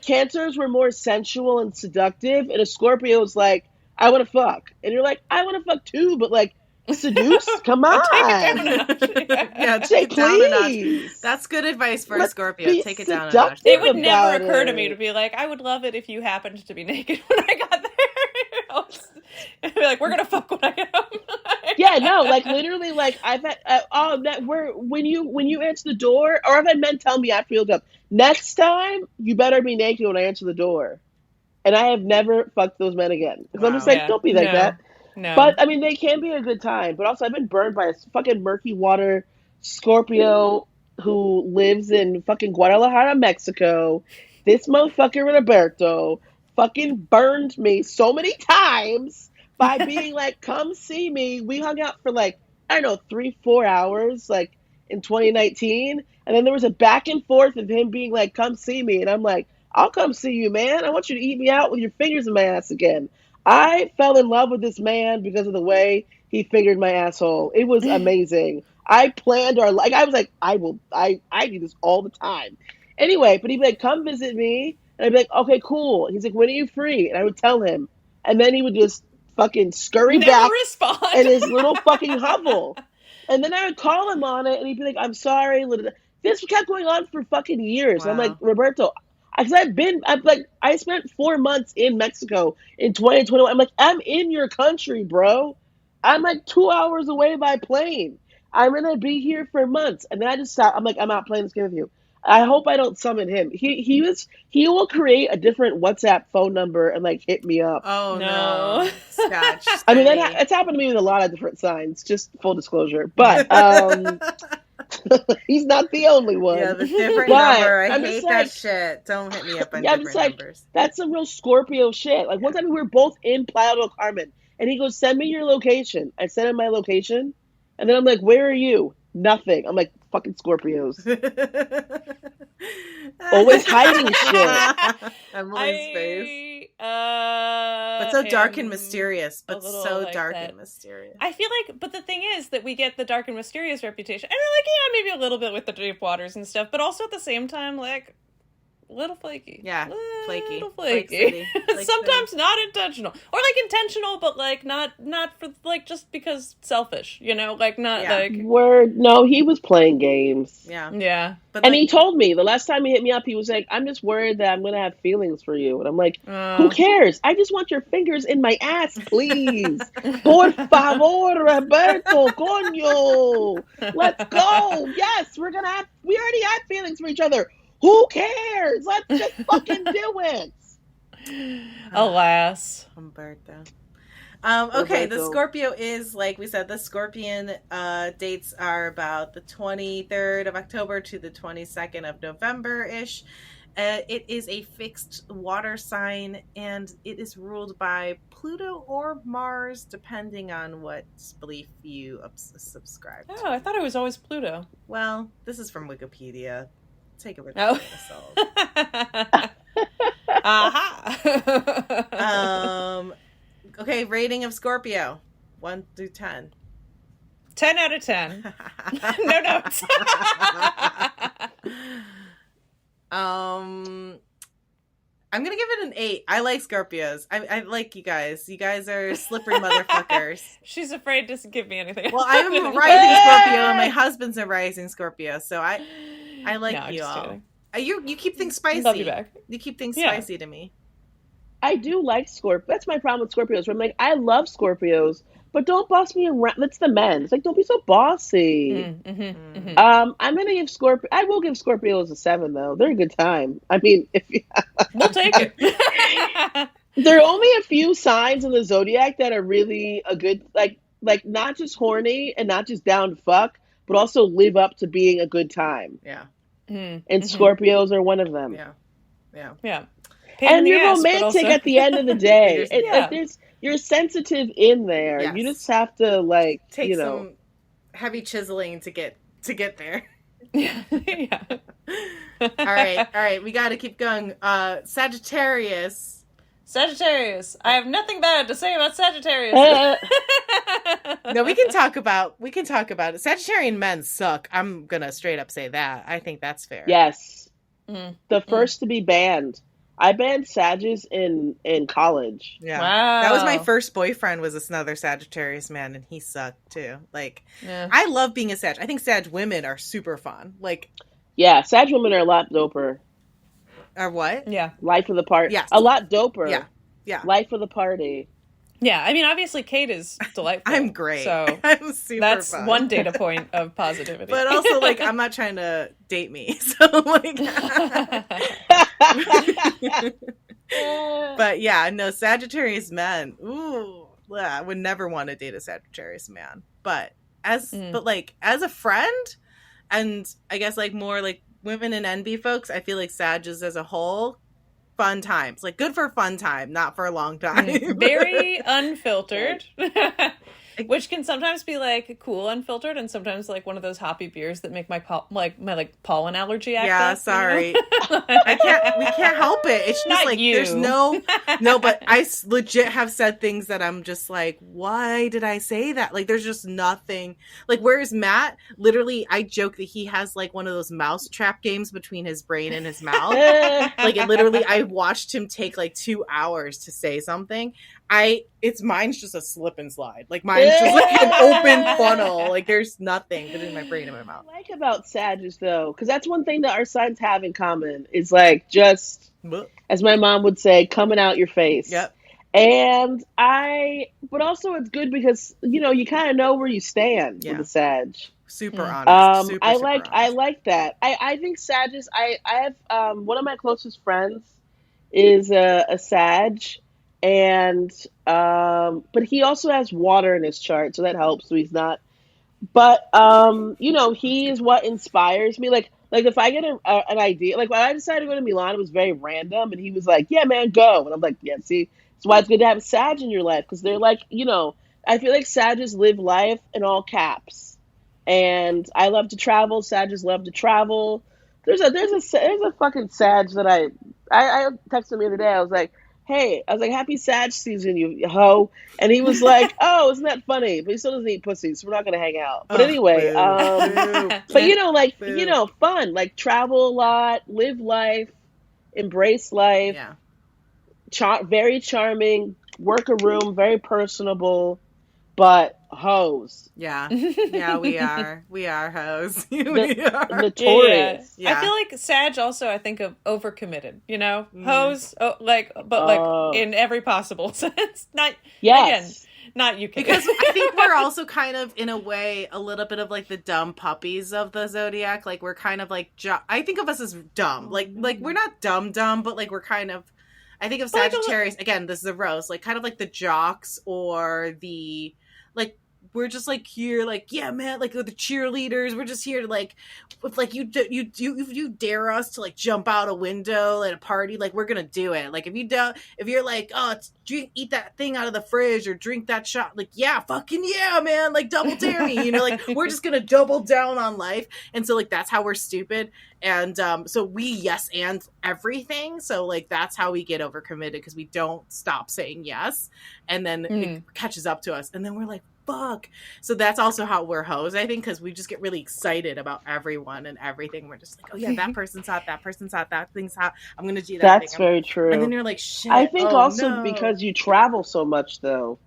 Cancers were more sensual and seductive, and a Scorpio is like, I want to fuck. And you're like, I want to fuck too, but like, seduce? Come on. Take it down a notch. Yeah, Say take it down a notch. please. That's good advice for a Let's Scorpio. be Take it down a seductive notch. It would about never occur to me it. to be like, I would love it if you happened to be naked when I got there. I'd be like, we're gonna fuck when I get home. Yeah, no, like literally, like I've had, when you answer the door, or I've had men tell me after you up, next time you better be naked when I answer the door, and I have never fucked those men again because I'm just like, Yeah. don't be like that. No. But I mean, they can be a good time. But also, I've been burned by a fucking murky water Scorpio who lives in fucking Guadalajara, Mexico. This motherfucker Roberto fucking burned me so many times by being like, come see me. We hung out for like, I don't know, 3-4 hours, like in 2019. And then there was a back and forth of him being like, come see me. And I'm like, I'll come see you, man. I want you to eat me out with your fingers in my ass again. I fell in love with this man because of the way he fingered my asshole. It was amazing. I planned I was like, I do this all the time. Anyway, but he'd be like, come visit me. And I'd be like, okay, cool. He's like, when are you free? And I would tell him. And then he would just fucking scurry Never back respond. in his little fucking hovel. And then I would call him on it and he'd be like, I'm sorry. This kept going on for fucking years. Wow. I'm like, Roberto, because I spent 4 months in Mexico in 2021. I'm like, I'm in your country, bro. I'm like 2 hours away by plane. I'm going to be here for months. And then I just stopped. I'm like, I'm not playing this game with you. I hope I don't summon him. He will create a different WhatsApp phone number and like hit me up. Oh no. Scotch. I mean, it's happened to me with a lot of different signs, just full disclosure. But he's not the only one. Yeah, the different But number. I I'm hate just that like, shit. Don't hit me up on yeah, I'm different just like, numbers. that's some real Scorpio shit. Like one time we were both in Playa del Carmen, and he goes, "Send me your location." I sent him my location, and then I'm like, "Where are you?" Nothing. I'm like, fucking Scorpios. Always hiding shit. Emily's face. But so dark and mysterious. But so like dark and mysterious. I feel like, but the thing is that we get the dark and mysterious reputation. I mean, like, yeah, maybe a little bit with the deep waters and stuff, but also at the same time, like, little flaky. Yeah, flaky. Little Flake flaky. City. Flake Sometimes City. not intentional, or like intentional, but like not for like just because selfish, you know, like not Yeah. like Word. No, he was playing games. Yeah. yeah. But And like, he told me the last time he hit me up, he was like, I'm just worried that I'm going to have feelings for you. And I'm like, Oh. who cares? I just want your fingers in my ass, please. Por favor, Roberto, coño. Let's go. Yes, we already had feelings for each other. Who cares? Let's just fucking do it. Alas. Humberto. Okay, the Roberto. Scorpio is, like we said, the Scorpion dates are about the 23rd of October to the 22nd of November-ish. It is a fixed water sign, and it is ruled by Pluto or Mars, depending on what belief you subscribe to. Oh, I thought it was always Pluto. Well, this is from Wikipedia. Take it with Oh. yourself. Aha. Okay, rating of Scorpio, 1 through 10. 10 out of 10. No notes. I'm gonna give it an 8. I like Scorpios. I like you guys. You guys are slippery motherfuckers. She's afraid to give me anything. Well, I'm a rising Scorpio, and my husband's a rising Scorpio, so I like No, I'm you just all. kidding. You keep things spicy. Love you back. You keep things Yeah. spicy to me. I do like Scorpio. That's my problem with Scorpios. Where I'm like, I love Scorpios, but don't boss me around. That's the men. It's like, don't be so bossy. I'm gonna give Scorpio. I will give Scorpios a 7 though. They're a good time. I mean, if you, We'll take it. there are only a few signs in the zodiac that are really a good, like not just horny and not just down to fuck, but also live up to being a good time. Yeah, And Scorpios are one of them. yeah. Yeah. Pain in And the you're ass, but romantic also- at the end of the day. Yeah. You're sensitive in there. Yes. You just have to Take you know. some heavy chiseling to get there. Yeah. All right. We got to keep going. Sagittarius. Sagittarius. I have nothing bad to say about Sagittarius. No, we can talk about it. Sagittarian men suck. I'm gonna straight up say that. I think that's fair. Yes. The first to be banned. I banned Sages in college. Yeah. Wow. That was my first boyfriend, was another Sagittarius man, and he sucked too. Like, Yeah. I love being a Sag. I think Sag women are super fun. Like, Yeah, Sag women are a lot doper. or what? Yeah. Life of the party. Yes. A lot doper. Yeah. Life of the party. Yeah. I mean, obviously, Kate is delightful. I'm great. So I'm super that's fun. one data point of positivity. But also, like, I'm not trying to date me. So, like. But yeah, no, Sagittarius men. Ooh, I would never want to date a Sagittarius man. But as a friend, and I guess like more like women and NB folks, I feel like Sages as a whole, fun times. Like good for a fun time, not for a long time. Very unfiltered. Which can sometimes be like cool unfiltered, and sometimes like one of those hoppy beers that make my pollen allergy act Yeah, up, sorry. you know? We can't help it. It's just Not like you. there's no, but I legit have said things that I'm just like, why did I say that? Like, there's just nothing. Like, whereas Matt, literally, I joke that he has like one of those mouse trap games between his brain and his mouth. Like, it literally, I watched him take like 2 hours to say something. Mine's just a slip and slide. Like mine's just like an open funnel. Like there's nothing between my brain and my mouth. What I like about Sages though, because that's one thing that our signs have in common is like just, as my mom would say, coming out your face. Yep. And but also it's good because you kind of know where you stand with a Sag. Super honest. Super I honest. like that. I think Sages. I have one of my closest friends is a Sag. And but he also has water in his chart, so that helps. So he's not. But he is what inspires me. Like if I get an idea, like when I decided to go to Milan, it was very random, and he was like, "Yeah, man, go." And I'm like, "Yeah, see, that's why it's good to have a Sag in your life because they're like, I feel like Sages live life in all caps, and I love to travel. Sages love to travel. There's a fucking Sag that I texted him the other day. I was like, hey, happy Sag season, you hoe. And he was like, oh, isn't that funny? But he still doesn't eat pussy, so we're not going to hang out. But anyway, boo. but fun, like travel a lot, live life. embrace life, Yeah. very charming, work a room, very personable, but hoes. Yeah. Yeah, we are. We are hoes. We are. Yeah. Notorious. I Yeah. feel like Sag also, I think of overcommitted, you know? Mm. Hoes, but like in every possible sense. Not, again, Yes. not you, Kate. Because I think we're also kind of, in a way, a little bit of like the dumb puppies of the zodiac. Like we're kind of like, I think of us as dumb. Like we're not dumb, but like we're kind of, I think of Like a Sagittarius, again, this is a roast, like kind of like the jocks or the, like, we're just like here, like, yeah, man, like the cheerleaders. We're just here to like, if like you dare us to like jump out a window at a party, like we're gonna do it. Like if you're like, oh, eat that thing out of the fridge or drink that shot, like yeah, fucking yeah, man, like double dare me, you know, like we're just gonna double down on life. And so like that's how we're stupid. And so we yes and everything. So like that's how we get overcommitted, because we don't stop saying yes, and then it catches up to us, and then we're like, fuck. So that's also how we're hoes, I think, because we just get really excited about everyone and everything. We're just like, oh yeah, that person's hot, that thing's hot, I'm gonna do that. That's very true. And then you're like, shit. I think also no. because you travel so much, though.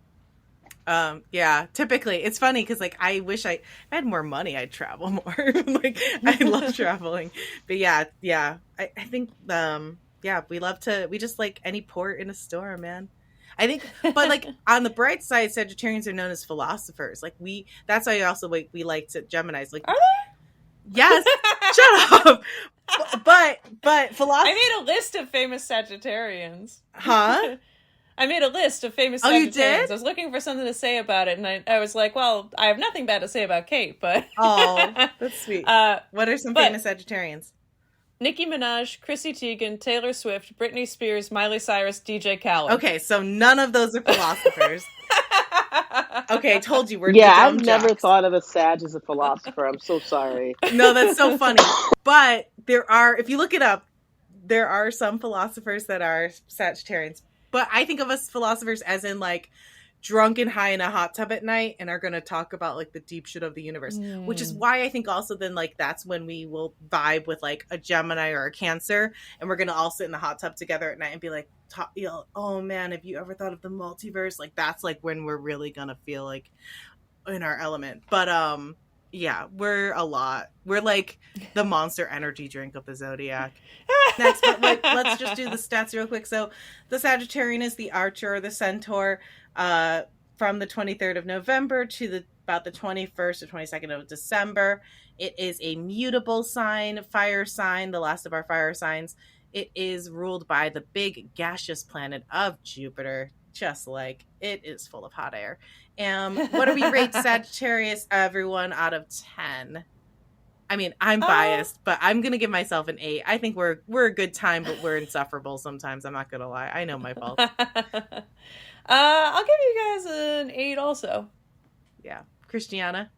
Yeah, typically it's funny because like I wish I had more money, I'd travel more. Like I love traveling, but yeah, I think yeah, we just like any port in a storm, man. I think, but like on the bright side, Sagittarians are known as philosophers. Like that's why also we like to Geminis. Like, are they? Yes, shut up. But philosophy. I made a list of famous Sagittarians. Huh? I made a list of famous Oh, Sagittarians. you did? I was looking for something to say about it, and I was like, well, I have nothing bad to say about Kate, but... Oh, that's sweet. What are some famous Sagittarians? Nicki Minaj, Chrissy Teigen, Taylor Swift, Britney Spears, Miley Cyrus, DJ Khaled. Okay, so none of those are philosophers. Okay, I told you we're Yeah, dumb I've never jocks. thought of a Sag as a philosopher. I'm so sorry. No, that's so funny. But there are, if you look it up, there are some philosophers that are Sagittarians. But I think of us philosophers as in like drunk and high in a hot tub at night and are going to talk about like the deep shit of the universe, which is why I think also then like that's when we will vibe with like a Gemini or a Cancer, and we're going to all sit in the hot tub together at night and be like, oh man, have you ever thought of the multiverse? Like that's like when we're really going to feel like in our element. But yeah, we're a lot. We're like the Monster Energy drink of the zodiac. Next, but let's just do the stats real quick. So the Sagittarian is the Archer or the Centaur, from the 23rd of November to about the 21st or 22nd of December. It is a mutable sign, fire sign, the last of our fire signs. It is ruled by the big gaseous planet of Jupiter, just like it is full of hot air. What do we rate Sagittarius, everyone, out of 10? I mean, I'm biased, but I'm going to give myself an 8. I think we're a good time, but we're insufferable sometimes. I'm not going to lie. I know my fault. I'll give you guys an 8 also. Yeah. Christiana?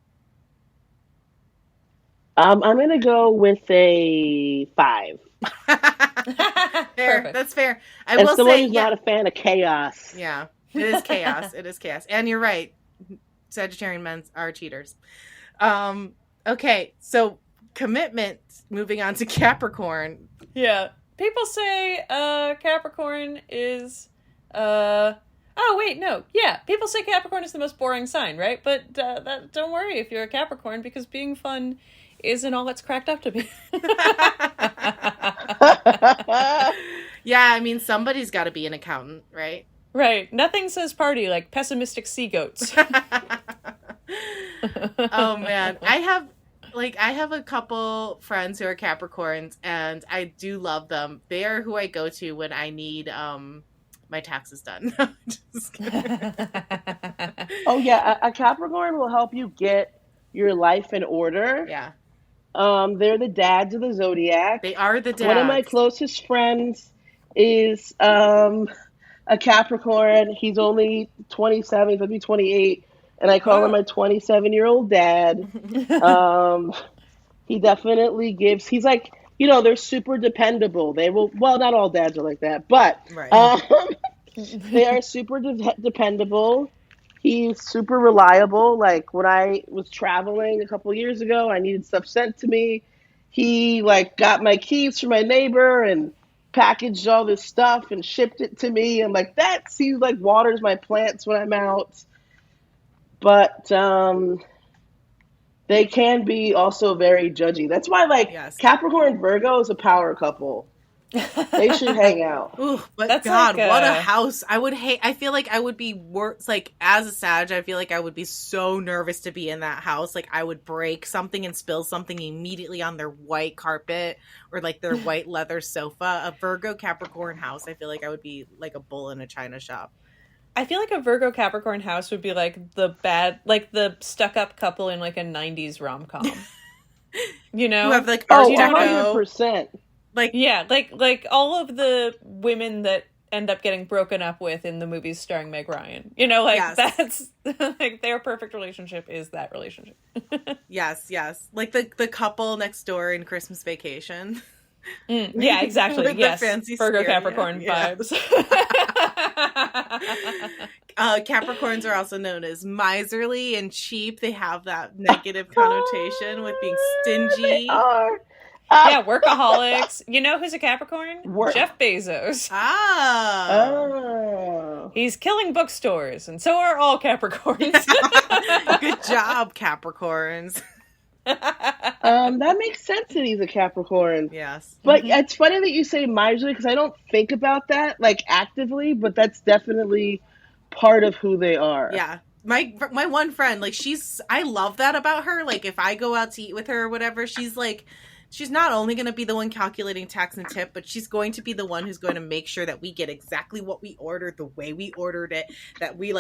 I'm going to go with a 5. Fair. Perfect. That's fair. I As will someone say, who's not a fan of chaos. yeah, it is chaos. It is chaos. And you're right. Sagittarian men are cheaters. Okay, so commitment, moving on to Capricorn. Yeah. People say Capricorn is... oh, wait, no. Yeah, people say Capricorn is the most boring sign, right? But don't worry if you're a Capricorn, because being fun isn't all it's cracked up to be. Yeah, I mean, somebody's got to be an accountant, right? Right. Nothing says party like pessimistic sea goats. Oh man, I have a couple friends who are Capricorns, and I do love them. They are who I go to when I need my taxes done. Just kidding. Oh, yeah. A Capricorn will help you get your life in order. Yeah, They're the dads of the zodiac. they are the dads. One of my closest friends is a Capricorn. He's only 27, he's going to be 28. And I call him my 27-year-old dad. He definitely gives, he's like, you know, they're super dependable. They will, well, not all dads are like that, but Right. they are super dependable. He's super reliable. Like when I was traveling a couple years ago, I needed stuff sent to me. He like got my keys from my neighbor and packaged all this stuff and shipped it to me. I'm like, that seems like waters my plants when I'm out. But they can be also very judgy. That's why, like, Yes. Capricorn Virgo is a power couple. They should hang out. Ooh, but That's God, like what a house. I feel like I would be worse. Like, as a Sag, I feel like I would be so nervous to be in that house. Like, I would break something and spill something immediately on their white carpet or, like, their white leather sofa. A Virgo Capricorn house, I feel like I would be like a bull in a china shop. I feel like a Virgo Capricorn house would be like the stuck-up couple in like a 90s rom-com. You know? Who have, like, Art Oh, Deco. 100%. Like, Yeah, like all of the women that end up getting broken up with in the movies starring Meg Ryan. You know, like Yes. that's like their perfect relationship is that relationship. yes. Like the couple next door in Christmas Vacation. Yeah, exactly. With the Yes, fancy Virgo stereo. Capricorn Yeah. vibes. Capricorns are also known as miserly and cheap. They have that negative connotation with being stingy. They are. Yeah, workaholics. You know who's a Capricorn? Work. Jeff Bezos. Ah. Oh. He's killing bookstores, and so are all Capricorns. Good job, Capricorns. That makes sense that he's a Capricorn. Yes. But it's funny that you say miserly because I don't think about that like actively, but that's definitely part of who they are. Yeah. My one friend, like, I love that about her. Like, if I go out to eat with her or whatever, she's not only going to be the one calculating tax and tip, but she's going to be the one who's going to make sure that we get exactly what we ordered, the way we ordered it, that we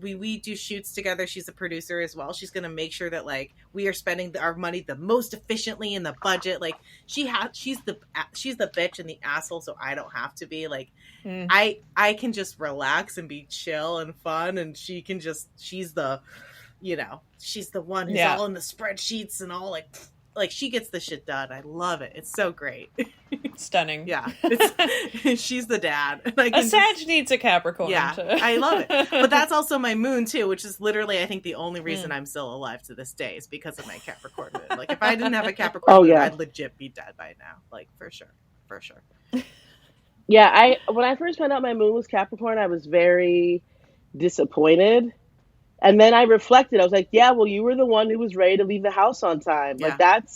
we do shoots together. She's a producer as well. She's going to make sure that, like, we are spending our money the most efficiently in the budget. Like, she's the bitch and the asshole, so I don't have to be. Like, I can just relax and be chill and fun, and she's the, she's the one who's all in the spreadsheets and all, like, she gets the shit done. I love it. It's so great. Stunning. Yeah. She's the dad. A Sag needs a Capricorn. Yeah, I love it. But that's also my moon, too, which is literally, I think, the only reason I'm still alive to this day is because of my Capricorn moon. Like, if I didn't have a Capricorn moon, I'd legit be dead by now. Like, for sure. For sure. Yeah, when I first found out my moon was Capricorn, I was very disappointed. And then I reflected. I was like, yeah, well, you were the one who was ready to leave the house on time. Yeah. Like,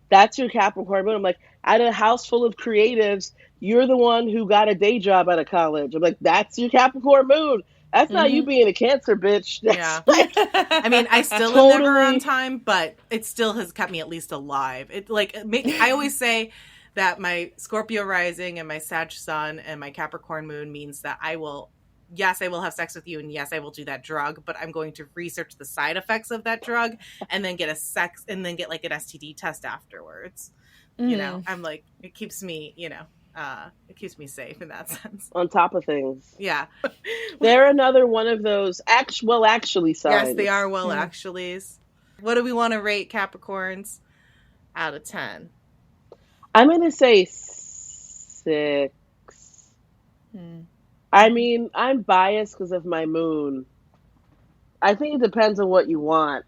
that's your Capricorn moon. I'm like, out of a house full of creatives, you're the one who got a day job out of college. I'm like, that's your Capricorn moon. That's not you being a Cancer, bitch. Yeah. I mean, I still am never on time, but it still has kept me at least alive. I always say that my Scorpio rising and my Sag sun and my Capricorn moon means that I will have sex with you, and yes, I will do that drug, but I'm going to research the side effects of that drug and then get like an STD test afterwards. You know, I'm like, it keeps me, it keeps me safe in that sense. On top of things. Yeah. They're another one of those actually signs. Yes, they are actuallys. What do we want to rate Capricorns out of 10? I'm going to say 6. I mean, I'm biased because of my moon. I think it depends on what you want.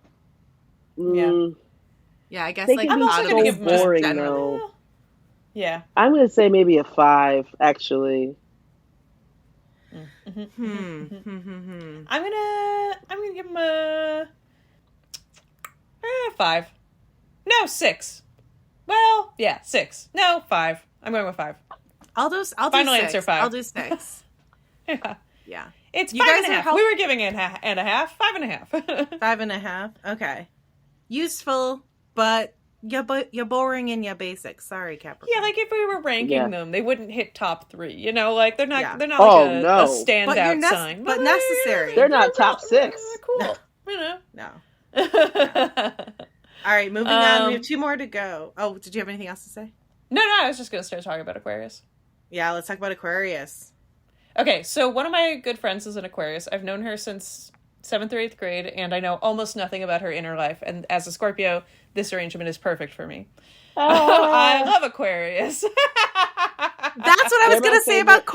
Yeah, I guess, they like, can be out so of the boring, generally. though. Yeah. I'm going to say maybe a 5, actually. I'm gonna give him a 5. No, 6. Well, yeah, 6. No, 5. I'm going with 5. I'll do Final 6. answer, 5. I'll do 6. Yeah. It's You 5.5. We were giving it and a half. 5.5. 5.5. Okay. Useful, but you're boring and you're basic. Sorry, Capricorn. Yeah, like if we were ranking them, they wouldn't hit top 3. You know, like they're not a standout sign. But necessary. They're not top 6. Cool. No. You know. No. All right, moving on. We have 2 more to go. Oh, did you have anything else to say? No, I was just going to start talking about Aquarius. Yeah, let's talk about Aquarius. Okay, so one of my good friends is an Aquarius. I've known her since 7th or 8th grade, and I know almost nothing about her inner life. And as a Scorpio, this arrangement is perfect for me. I love Aquarius. That's what I was going to say about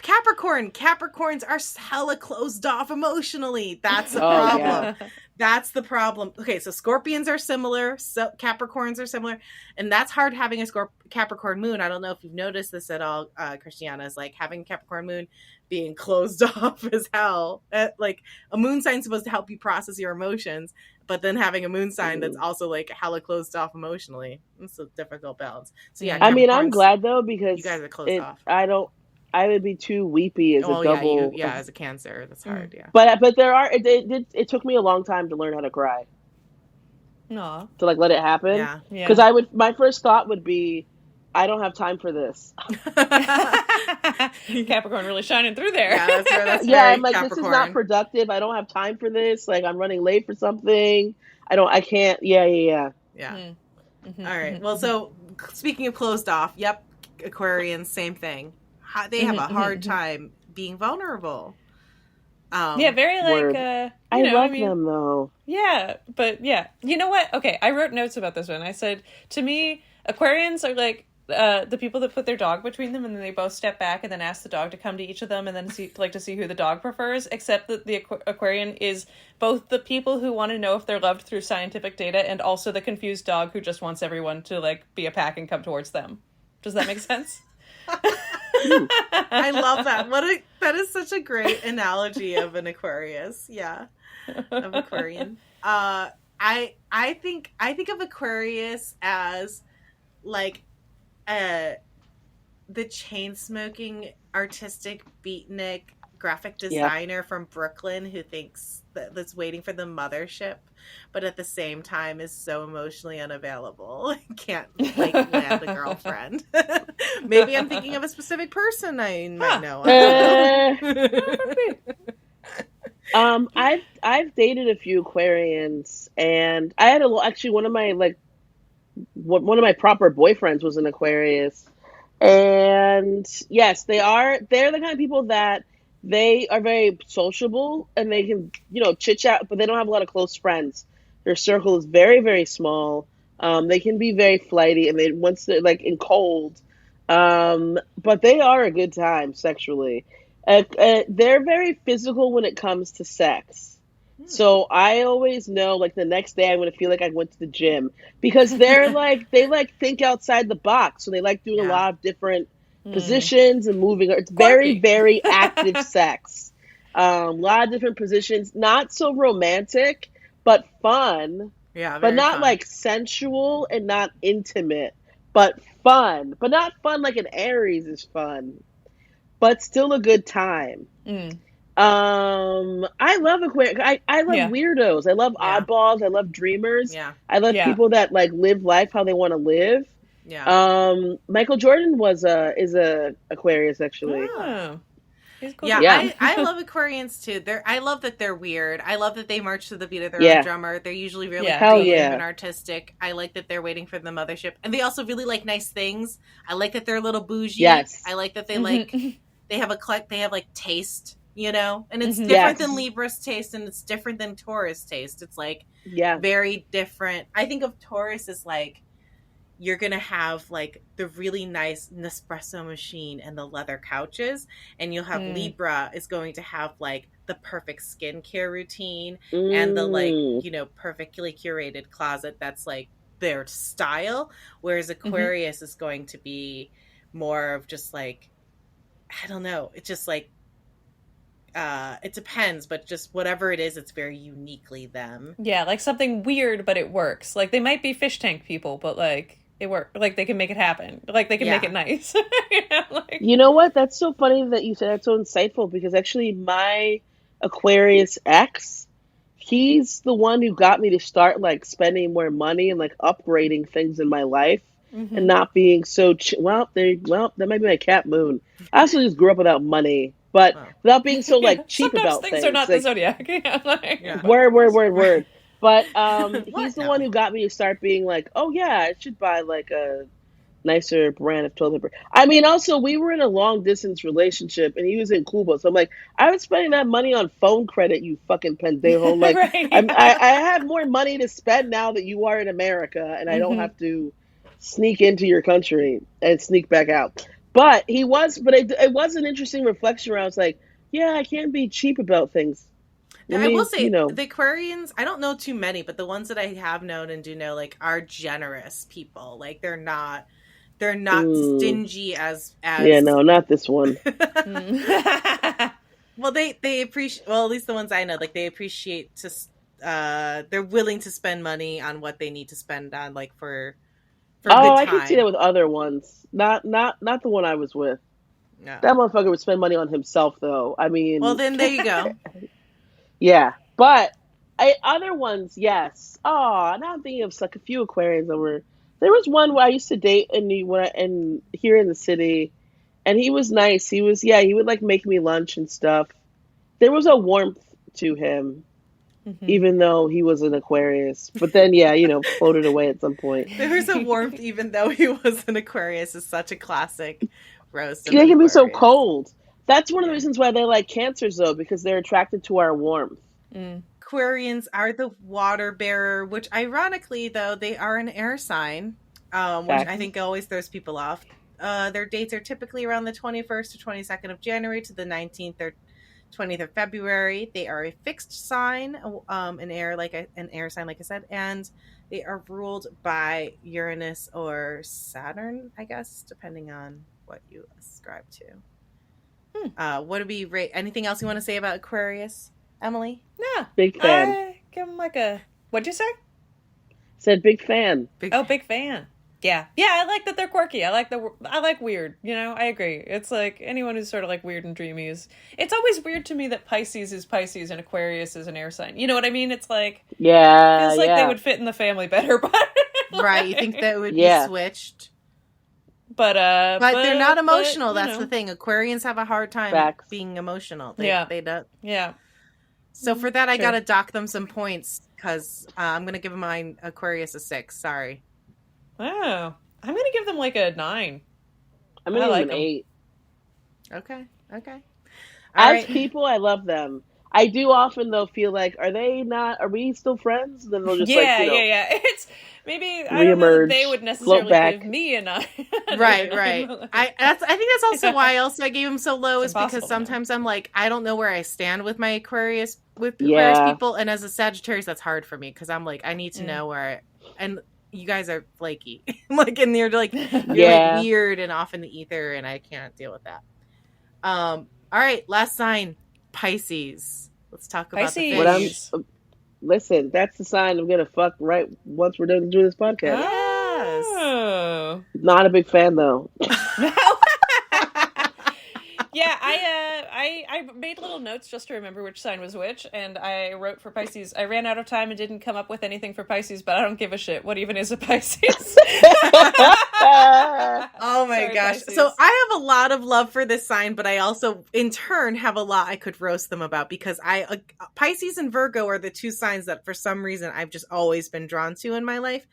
Capricorn. Capricorns are hella closed off emotionally. That's the problem. Yeah. That's the problem. Okay, so Scorpions are similar, so Capricorns are similar, and that's hard having a Capricorn moon. I don't know if you've noticed this at all, Christiana, is like having a Capricorn moon being closed off as hell. Like a moon sign's supposed to help you process your emotions, but then having a moon sign that's also like hella closed off emotionally. It's a difficult balance. So yeah, I mean, I'm glad though because you guys are closed off. I would be too weepy as a double. Yeah, as a Cancer, that's hard. Yeah, but there are. It took me a long time to learn how to cry. No, to like let it happen. Yeah, because my first thought would be, I don't have time for this. Capricorn really shining through there. Yeah, that's I'm like, Capricorn. This is not productive. I don't have time for this. Like, I'm running late for something. I can't. Yeah. Mm-hmm. All right. Well, so speaking of closed off, yep, Aquarians, same thing. They have a hard time being vulnerable. Very like I love them though. Yeah, but yeah, you know what? Okay, I wrote notes about this one. I said, to me, Aquarians are like the people that put their dog between them, and then they both step back and then ask the dog to come to each of them, and then to see who the dog prefers. Except that the Aquarian is both the people who want to know if they're loved through scientific data, and also the confused dog who just wants everyone to like be a pack and come towards them. Does that make sense? I love that. That is such a great analogy of an Aquarius. Yeah, of Aquarian. I think of Aquarius as like the chain smoking artistic beatnik graphic designer from Brooklyn who thinks that's waiting for the mothership, but at the same time is so emotionally unavailable, can't like land a girlfriend. Maybe I'm thinking of a specific person I might know. I've dated a few Aquarians, and I had actually one of my proper boyfriends was an Aquarius, and yes, they're the kind of people that they are very sociable and they can, chit chat, but they don't have a lot of close friends. Their circle is very, very small. They can be very flighty, and once they're like in cold, but they are a good time sexually. They're very physical when it comes to sex. So I always know, like, the next day I'm going to feel like I went to the gym, because they're like, they like think outside the box. So they like doing a lot of different positions and moving. It's very, very active sex. A lot of different positions, not so romantic, but fun. Yeah, but not fun. Like sensual and not intimate, but fun. But not fun like an Aries is fun, but still a good time. I love Aquarius. I love weirdos. I love oddballs. I love dreamers. Yeah. I love people that like live life how they want to live. Yeah. Michael Jordan is a Aquarius actually. Oh. Cool. Yeah. I love Aquarians too. I love that they're weird. I love that they march to the beat of their own drummer. They're usually really creative and artistic. I like that they're waiting for the mothership, and they also really like nice things. I like that they're a little bougie. Yes. I like that they like they have like taste. And it's different than Libra's taste, and it's different than Taurus taste. It's like very different. I think of Taurus as like, you're going to have like the really nice Nespresso machine and the leather couches, and you'll have Libra is going to have like the perfect skincare routine and the like, perfectly curated closet that's like their style. Whereas Aquarius is going to be more of just like, I don't know. It's just like, it depends, but just whatever it is, it's very uniquely them. Yeah, like something weird, but it works. Like they might be fish tank people, but like it works. Like they can make it happen. Like they can make it nice. You know what? That's so funny that you said that's so insightful, because actually my Aquarius ex, he's the one who got me to start like spending more money and like upgrading things in my life and not being so that might be my cat moon. I also just grew up without money. But without being so like cheap about things. Things are not like, the zodiac. Word. But he's the one who got me to start being like, oh yeah, I should buy like a nicer brand of toilet paper. I mean, also we were in a long distance relationship, and he was in Cuba, so I'm like, I was spending that money on phone credit, you fucking pendejo. Like, I have more money to spend now that you are in America, and I don't have to sneak into your country and sneak back out. But it was an interesting reflection where I was like, yeah, I can't be cheap about things. I will say, the Aquarians, I don't know too many, but the ones that I have known and do know, like, are generous people. Like, they're not stingy as Yeah, no, not this one. Well, they appreciate, well, at least the ones I know, like, they appreciate they're willing to spend money on what they need to spend on, like, for good time. I can see that with other ones. Not the one I was with. No. That motherfucker would spend money on himself, though. I mean... Well, then there you go. Yeah, but other ones, yes. Oh, now I'm thinking of like a few Aquarians that were... There was one where I used to date here in the city, and he was nice. He would like make me lunch and stuff. There was a warmth to him, even though he was an Aquarius. But then, floated away at some point. There was a warmth even though he was an Aquarius is such a classic roast. They can be so cold. That's one of the reasons why they like Cancers, though, because they're attracted to our warmth. Aquarians are the water bearer, which ironically, though, they are an air sign, which I think always throws people off. Their dates are typically around the 21st to 22nd of January to the 19th or 20th of February. They are a fixed sign, an air sign, like I said, and they are ruled by Uranus or Saturn, I guess, depending on what you ascribe to. What would be anything else you want to say about Aquarius, Emily? No. Big fan. I give him like a... What'd you say? Said big fan. Big fan. Yeah. I like that they're quirky. I like weird. I agree. It's like anyone who's sort of like weird and dreamy is... It's always weird to me that Pisces is Pisces and Aquarius is an air sign. You know what I mean? It's like... Yeah. Feels like they would fit in the family better, but... Right, you think that would be switched? But they're not emotional. That's the thing. Aquarians have a hard time being emotional. They don't. Yeah. So for that, I gotta dock them some points because I'm gonna give mine Aquarius a 6. Sorry. Oh, I'm gonna give them like a 9. I'm gonna give them an 8. Okay. As people, I love them. I do often though feel like, are we still friends? Then they'll just It's maybe I don't know that they would necessarily give me a 9. Right. I think that's also why I gave them so low is because sometimes I'm like, I don't know where I stand with my Aquarius people, and as a Sagittarius, that's hard for me because I'm like, I need to know where and you guys are flaky, like, and you're like weird and off in the ether, and I can't deal with that. All right, last sign. Pisces. Let's talk about the fish. Listen, that's the sign I'm gonna fuck right once we're done doing this podcast. Yes. Oh. Not a big fan though. Yeah, I made little notes just to remember which sign was which, and I wrote for Pisces. I ran out of time and didn't come up with anything for Pisces, but I don't give a shit. What even is a Pisces? Oh my gosh. Pisces. So I have a lot of love for this sign, but I also, in turn, have a lot I could roast them about because Pisces and Virgo are the two signs that for some reason I've just always been drawn to in my life.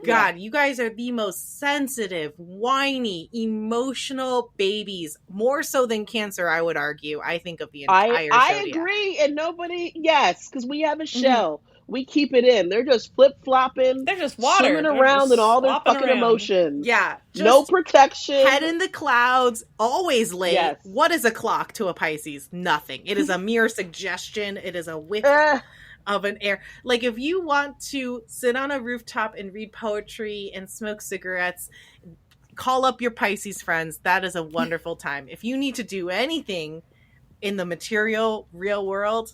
God, you guys are the most sensitive, whiny, emotional babies. More so than Cancer, I would argue. I think of the entire zodiac. I agree, and because we have a shell. We keep it in. They're just flip-flopping. They're just water. Swimming around in all their fucking emotions. Yeah. No protection. Head in the clouds, always late. Yes. What is a clock to a Pisces? Nothing. It is a mere suggestion. It is a whiff of an air. Like, if you want to sit on a rooftop and read poetry and smoke cigarettes, call up your Pisces friends. That is a wonderful time. If you need to do anything in the material real world,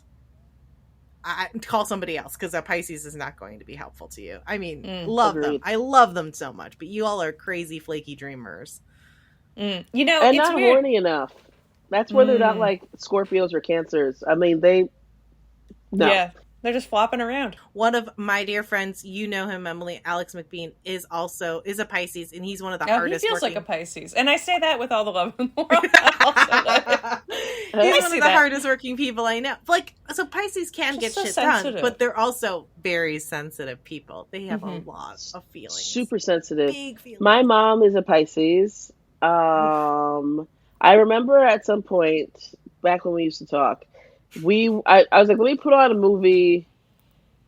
call somebody else, because a Pisces is not going to be helpful to you. I mean, love them. I love them so much, but you all are crazy, flaky dreamers. And it's not weird. Horny enough. That's where they're not like Scorpios or Cancers. I mean, no. Yeah. They're just flopping around. One of my dear friends, you know him, Emily, Alex McBean, is a Pisces, and he's one of the hardest he feels working. like a Pisces. And I say that with all the love in the world. He's one of the hardest working people I know. Like, so Pisces can get shit done, but they're also very sensitive people. They have a lot of feelings. Super sensitive. Big feelings. My mom is a Pisces. I remember at some point, back when we used to talk, I was like, let me put on a movie.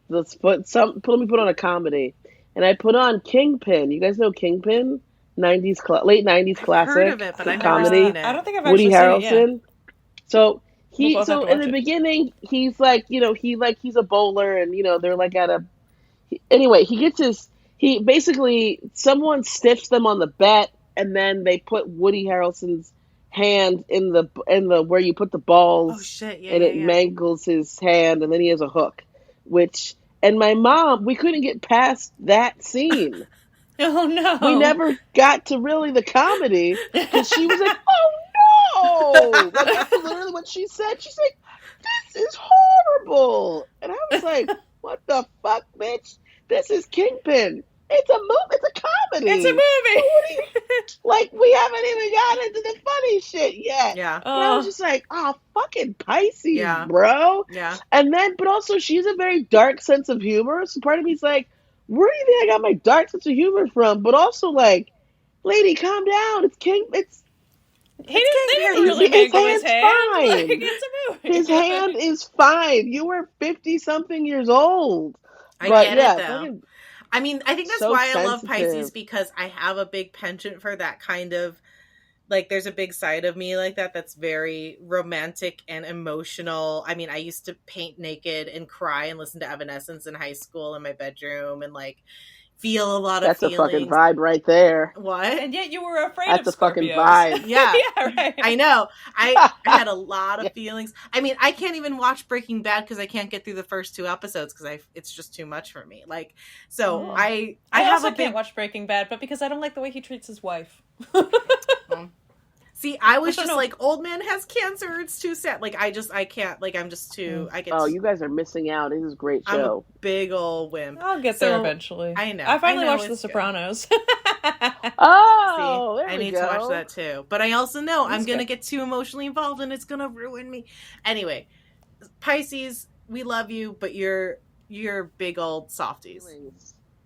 Let me put on a comedy, and I put on Kingpin. You guys know Kingpin? late 90s classic. I've heard of it, but I've comedy. never seen it. I don't think I've Woody actually Harrelson. seen it, So We'll both have So to in watch the it. beginning, he's like, he's a bowler, and they're like at a. Anyway, he basically someone stiffs them on the bet, and then they put Woody Harrelson's hand in the where you put the Oh balls, shit! Yeah, and yeah, it yeah. mangles his hand, and then he has a hook, and my mom, we couldn't get past that scene. Oh no. We never got to really the comedy because she was like, "Oh no!" Like that's literally what she said. She's like, "This is horrible," and I was like, "What the fuck, bitch? This is Kingpin. It's a movie. It's a It's a comedy. But movie. what do you like? We haven't even got into the funny shit yet." Yeah. And I was Oh, just like, "Oh, fucking Pisces, Yeah. bro." Yeah. And then, but also, she's a very dark sense of humor. So part of me's like, where do you think I got my dark sense of humor from? But also, like, lady, calm down. It's King. It's they didn't Kingpin. really his mangle his hand's hand. Like, fine. it's a movie. His hand is fine. You were 50-something years old. I But get yeah, it though. fucking I mean, I think that's so why I love Pisces, sensitive. because I have a big penchant for that kind of, like, there's a big side of me like that that's very romantic and emotional. I mean, I used to paint naked and cry and listen to Evanescence in high school in my bedroom and like feel a lot of That's a fucking feelings. vibe right there. What? And yet you were afraid That's of a fucking Scorpios. vibe. Yeah. Yeah, right. I know. I had a lot of feelings. I mean, I can't even watch Breaking Bad because I can't get through the first 2 episodes because it's just too much for me. Like, so Mm. I I have also a big. can't watch Breaking Bad, but because I don't like the way he treats his wife. See, I was I don't just know. like, old man has cancer. It's too sad. Like, I can't. Like, I'm just too. I get. Oh, you guys are missing out. This is a great I'm a show. big old wimp. I'll get So, there eventually. I know. I finally I know, watched The it's good. Sopranos. Oh, See, there I we need go. to watch that too. But I also know I'm That's gonna good. get too emotionally involved and it's gonna ruin me. Anyway, Pisces, we love you, but you're big old softies.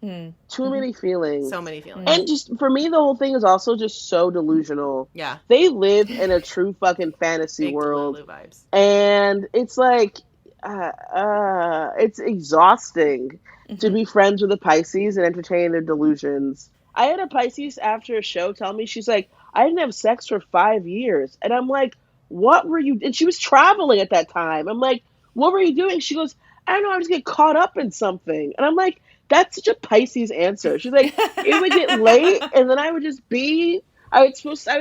Hmm. Too many feelings. So many feelings. And just for me, the whole thing is also just so delusional. Yeah. They live in a true fucking fantasy Big world, Delulu vibes. and it's like, it's exhausting to be friends with a Pisces and entertain their delusions. I had a Pisces after a show tell me, she's like, I didn't have sex for 5 years, and I'm like, what were you? And she was traveling at that time. I'm like, what were you doing? She goes, I don't know. I just get caught up in something, and I'm like, that's such a Pisces answer. She's like, it would get late, and then I would just be. I would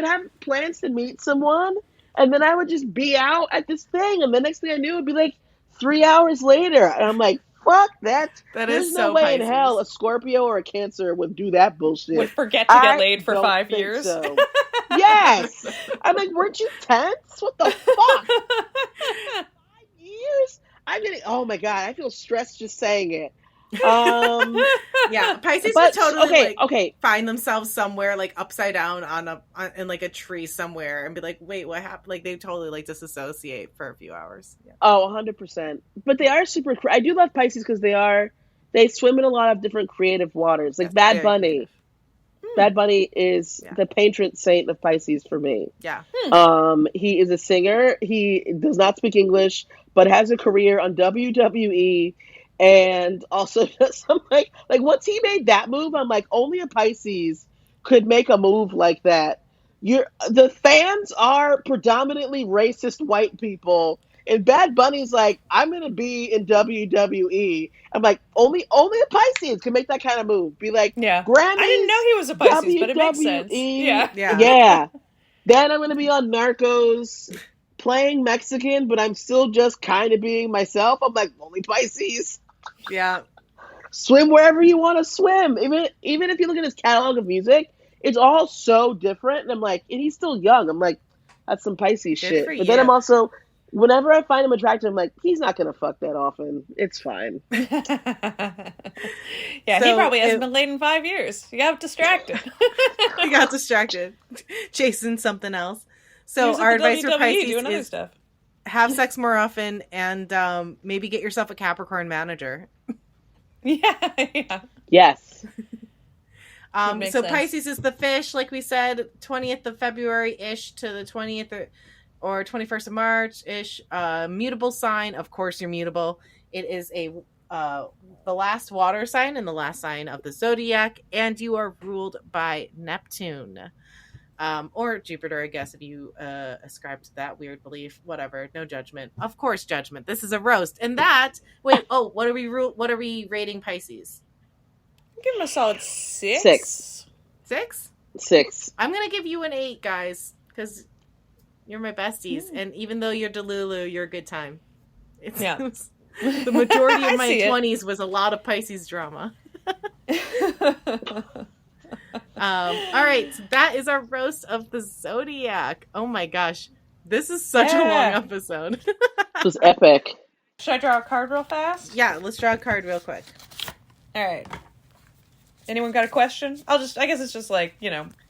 have plans to meet someone, and then I would just be out at this thing, and the next thing I knew, it would be like 3 hours later, and I'm like, fuck that. That There's is no so way Pisces. in hell a Scorpio or a Cancer would do that bullshit. Would forget to get I laid for don't 5 think years. so. Yes. I'm like, weren't you tense? What the fuck? 5 years? I'm getting. Oh my god, I feel stressed just saying it. Yeah, Pisces But would totally okay. find themselves somewhere like upside down in like a tree somewhere and be like, wait, what happened? Like, they totally like disassociate for a few hours. Yeah. Oh, 100%. But they are super. I do love Pisces because they swim in a lot of different creative waters. Like That's Bad very Bunny. creative. Bad Bunny is Yeah. the patron saint of Pisces for me. Yeah. He is a singer. He does not speak English, but has a career on WWE, and also does some like once he made that move, I'm like, only a Pisces could make a move like that. The fans are predominantly racist white people, and Bad Bunny's like, I'm gonna be in WWE. I'm like, only a Pisces can make that kind of move. Be like, Yeah. Grammys, I didn't know he was a Pisces, but it makes sense. WWE. Yeah. Yeah. Then I'm gonna be on Narcos, playing Mexican, but I'm still just kind of being myself. I'm like, only Pisces. Yeah. Swim wherever you want to swim. Even if you look at his catalog of music, it's all so different. And I'm like, and he's still young. I'm like, that's some Pisces Good shit. for But then you. I'm also, whenever I find him attractive, I'm like, he's not gonna fuck that often. It's fine. Yeah, he So probably hasn't been late in 5 years. You got distracted. I got distracted chasing something else. He So was at our the advice for WWE Pisces doing other is stuff. have sex more often and maybe get yourself a Capricorn manager. Yeah. Yes. makes So sense. Pisces is the fish, like we said, 20th of February-ish to the 20th or 21st of March-ish. Mutable sign. Of course, you're mutable. It is the last water sign and the last sign of the zodiac, and you are ruled by Neptune. Or Jupiter, I guess, if you ascribe to that weird belief. Whatever, no judgment. Of course, judgment. This is a roast, and that. Wait, what are we rating Pisces? Give him a solid 6. 6. 6? 6. I'm gonna give you an 8, guys, because you're my besties, and even though you're Delulu, you're a good time. The majority of my 20s was a lot of Pisces drama. All right, so that is our roast of the zodiac. Oh my gosh, this is such a long episode. This was epic. Should I draw a card real fast? Yeah, let's draw a card real quick. All right. Anyone got a question? I guess it's just like,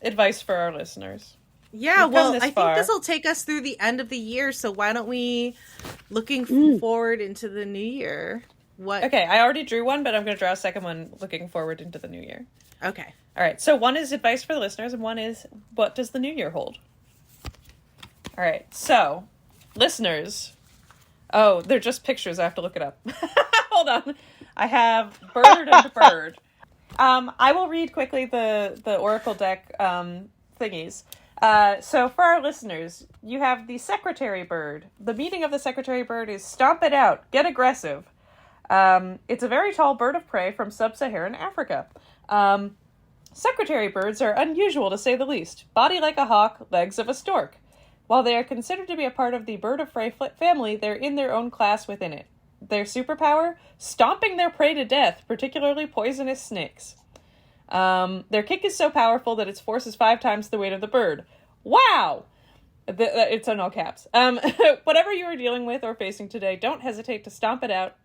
advice for our listeners. Yeah, well, I think this will take us through the end of the year, so why don't we, looking forward into the new year, what... Okay, I already drew one, but I'm going to draw a second one looking forward into the new year. Okay. All right, so one is advice for the listeners, and one is, what does the new year hold? All right, so, listeners... Oh, they're just pictures, I have to look it up. Hold on. I have bird and bird. I will read quickly the Oracle deck thingies. So for our listeners, you have the secretary bird. The meaning of the secretary bird is stomp it out, get aggressive. It's a very tall bird of prey from sub-Saharan Africa. Secretary birds are unusual to say the least. Body like a hawk, legs of a stork. While they are considered to be a part of the bird of prey family, they're in their own class within it. Their superpower? Stomping their prey to death, particularly poisonous snakes. Their kick is so powerful that its force is 5 times the weight of the bird. Wow! It's in all caps. Whatever you are dealing with or facing today, don't hesitate to stomp it out.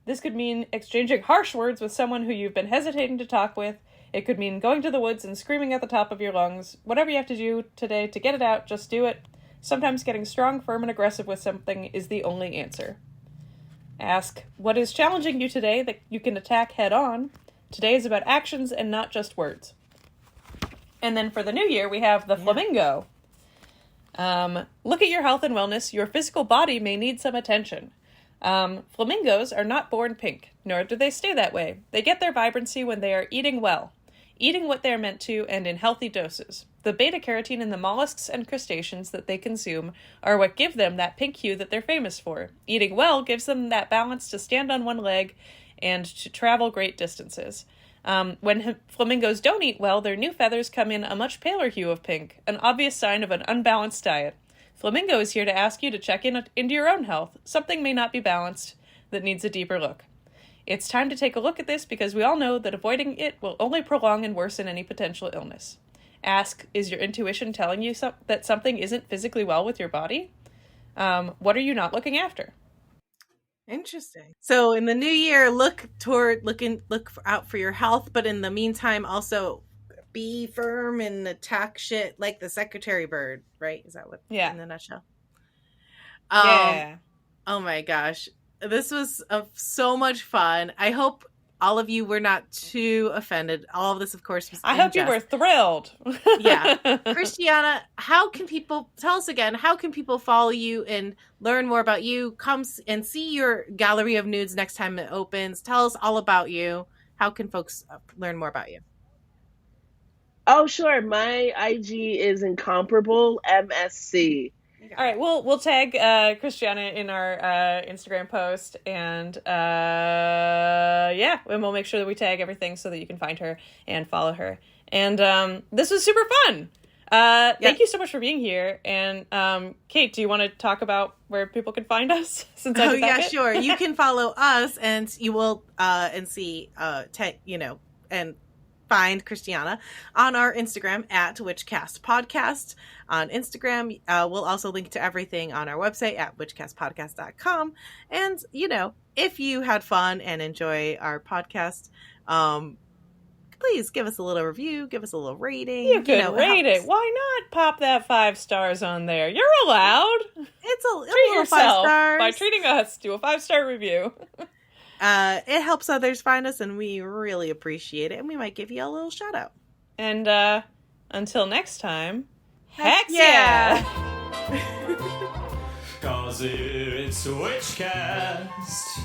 This could mean exchanging harsh words with someone who you've been hesitating to talk with. It could mean going to the woods and screaming at the top of your lungs. Whatever you have to do today to get it out, just do it. Sometimes getting strong, firm, and aggressive with something is the only answer. Ask, what is challenging you today that you can attack head on? Today is about actions and not just words. And then for the new year, we have the flamingo. Look at your health and wellness. Your physical body may need some attention. Flamingos are not born pink, nor do they stay that way. They get their vibrancy when they are eating well. Eating what they're meant to and in healthy doses. The beta-carotene in the mollusks and crustaceans that they consume are what give them that pink hue that they're famous for. Eating well gives them that balance to stand on one leg and to travel great distances. When flamingos don't eat well, their new feathers come in a much paler hue of pink, an obvious sign of an unbalanced diet. Flamingo is here to ask you to check into your own health. Something may not be balanced that needs a deeper look. It's time to take a look at this because we all know that avoiding it will only prolong and worsen any potential illness. Ask, is your intuition telling you that something isn't physically well with your body? What are you not looking after? Interesting. So in the new year, look out for your health, but in the meantime, also be firm and attack shit like the secretary bird, right? Is that what? Yeah. In a nutshell. Yeah. Oh my gosh. This was so much fun. I hope all of you were not too offended. All of this, of course, was I hope you were thrilled. Yeah. Christiana, tell us again, how can people follow you and learn more about you? Come and see your gallery of nudes next time it opens. Tell us all about you. How can folks learn more about you? Oh, sure. My IG is incomparable MSC. All right, we'll tag Christiana in our Instagram post, and and we'll make sure that we tag everything so that you can find her and follow her. And this was super fun. Thank you so much for being here. And Kate, do you want to talk about where people can find us? Sure. You can follow us, and you will see and find Christiana on our Instagram at Witchcast Podcast on Instagram. We'll also link to everything on our website at witchcastpodcast.com. And, if you had fun and enjoy our podcast, please give us a little review, give us a little rating. You can rate it. Why not pop that 5 stars on there? You're allowed. Treat yourself 5 stars. By treating us. Do a 5-star review. It helps others find us, and we really appreciate it, and we might give you a little shout out. And until next time, heck yeah! 'Cause it's Witchcast.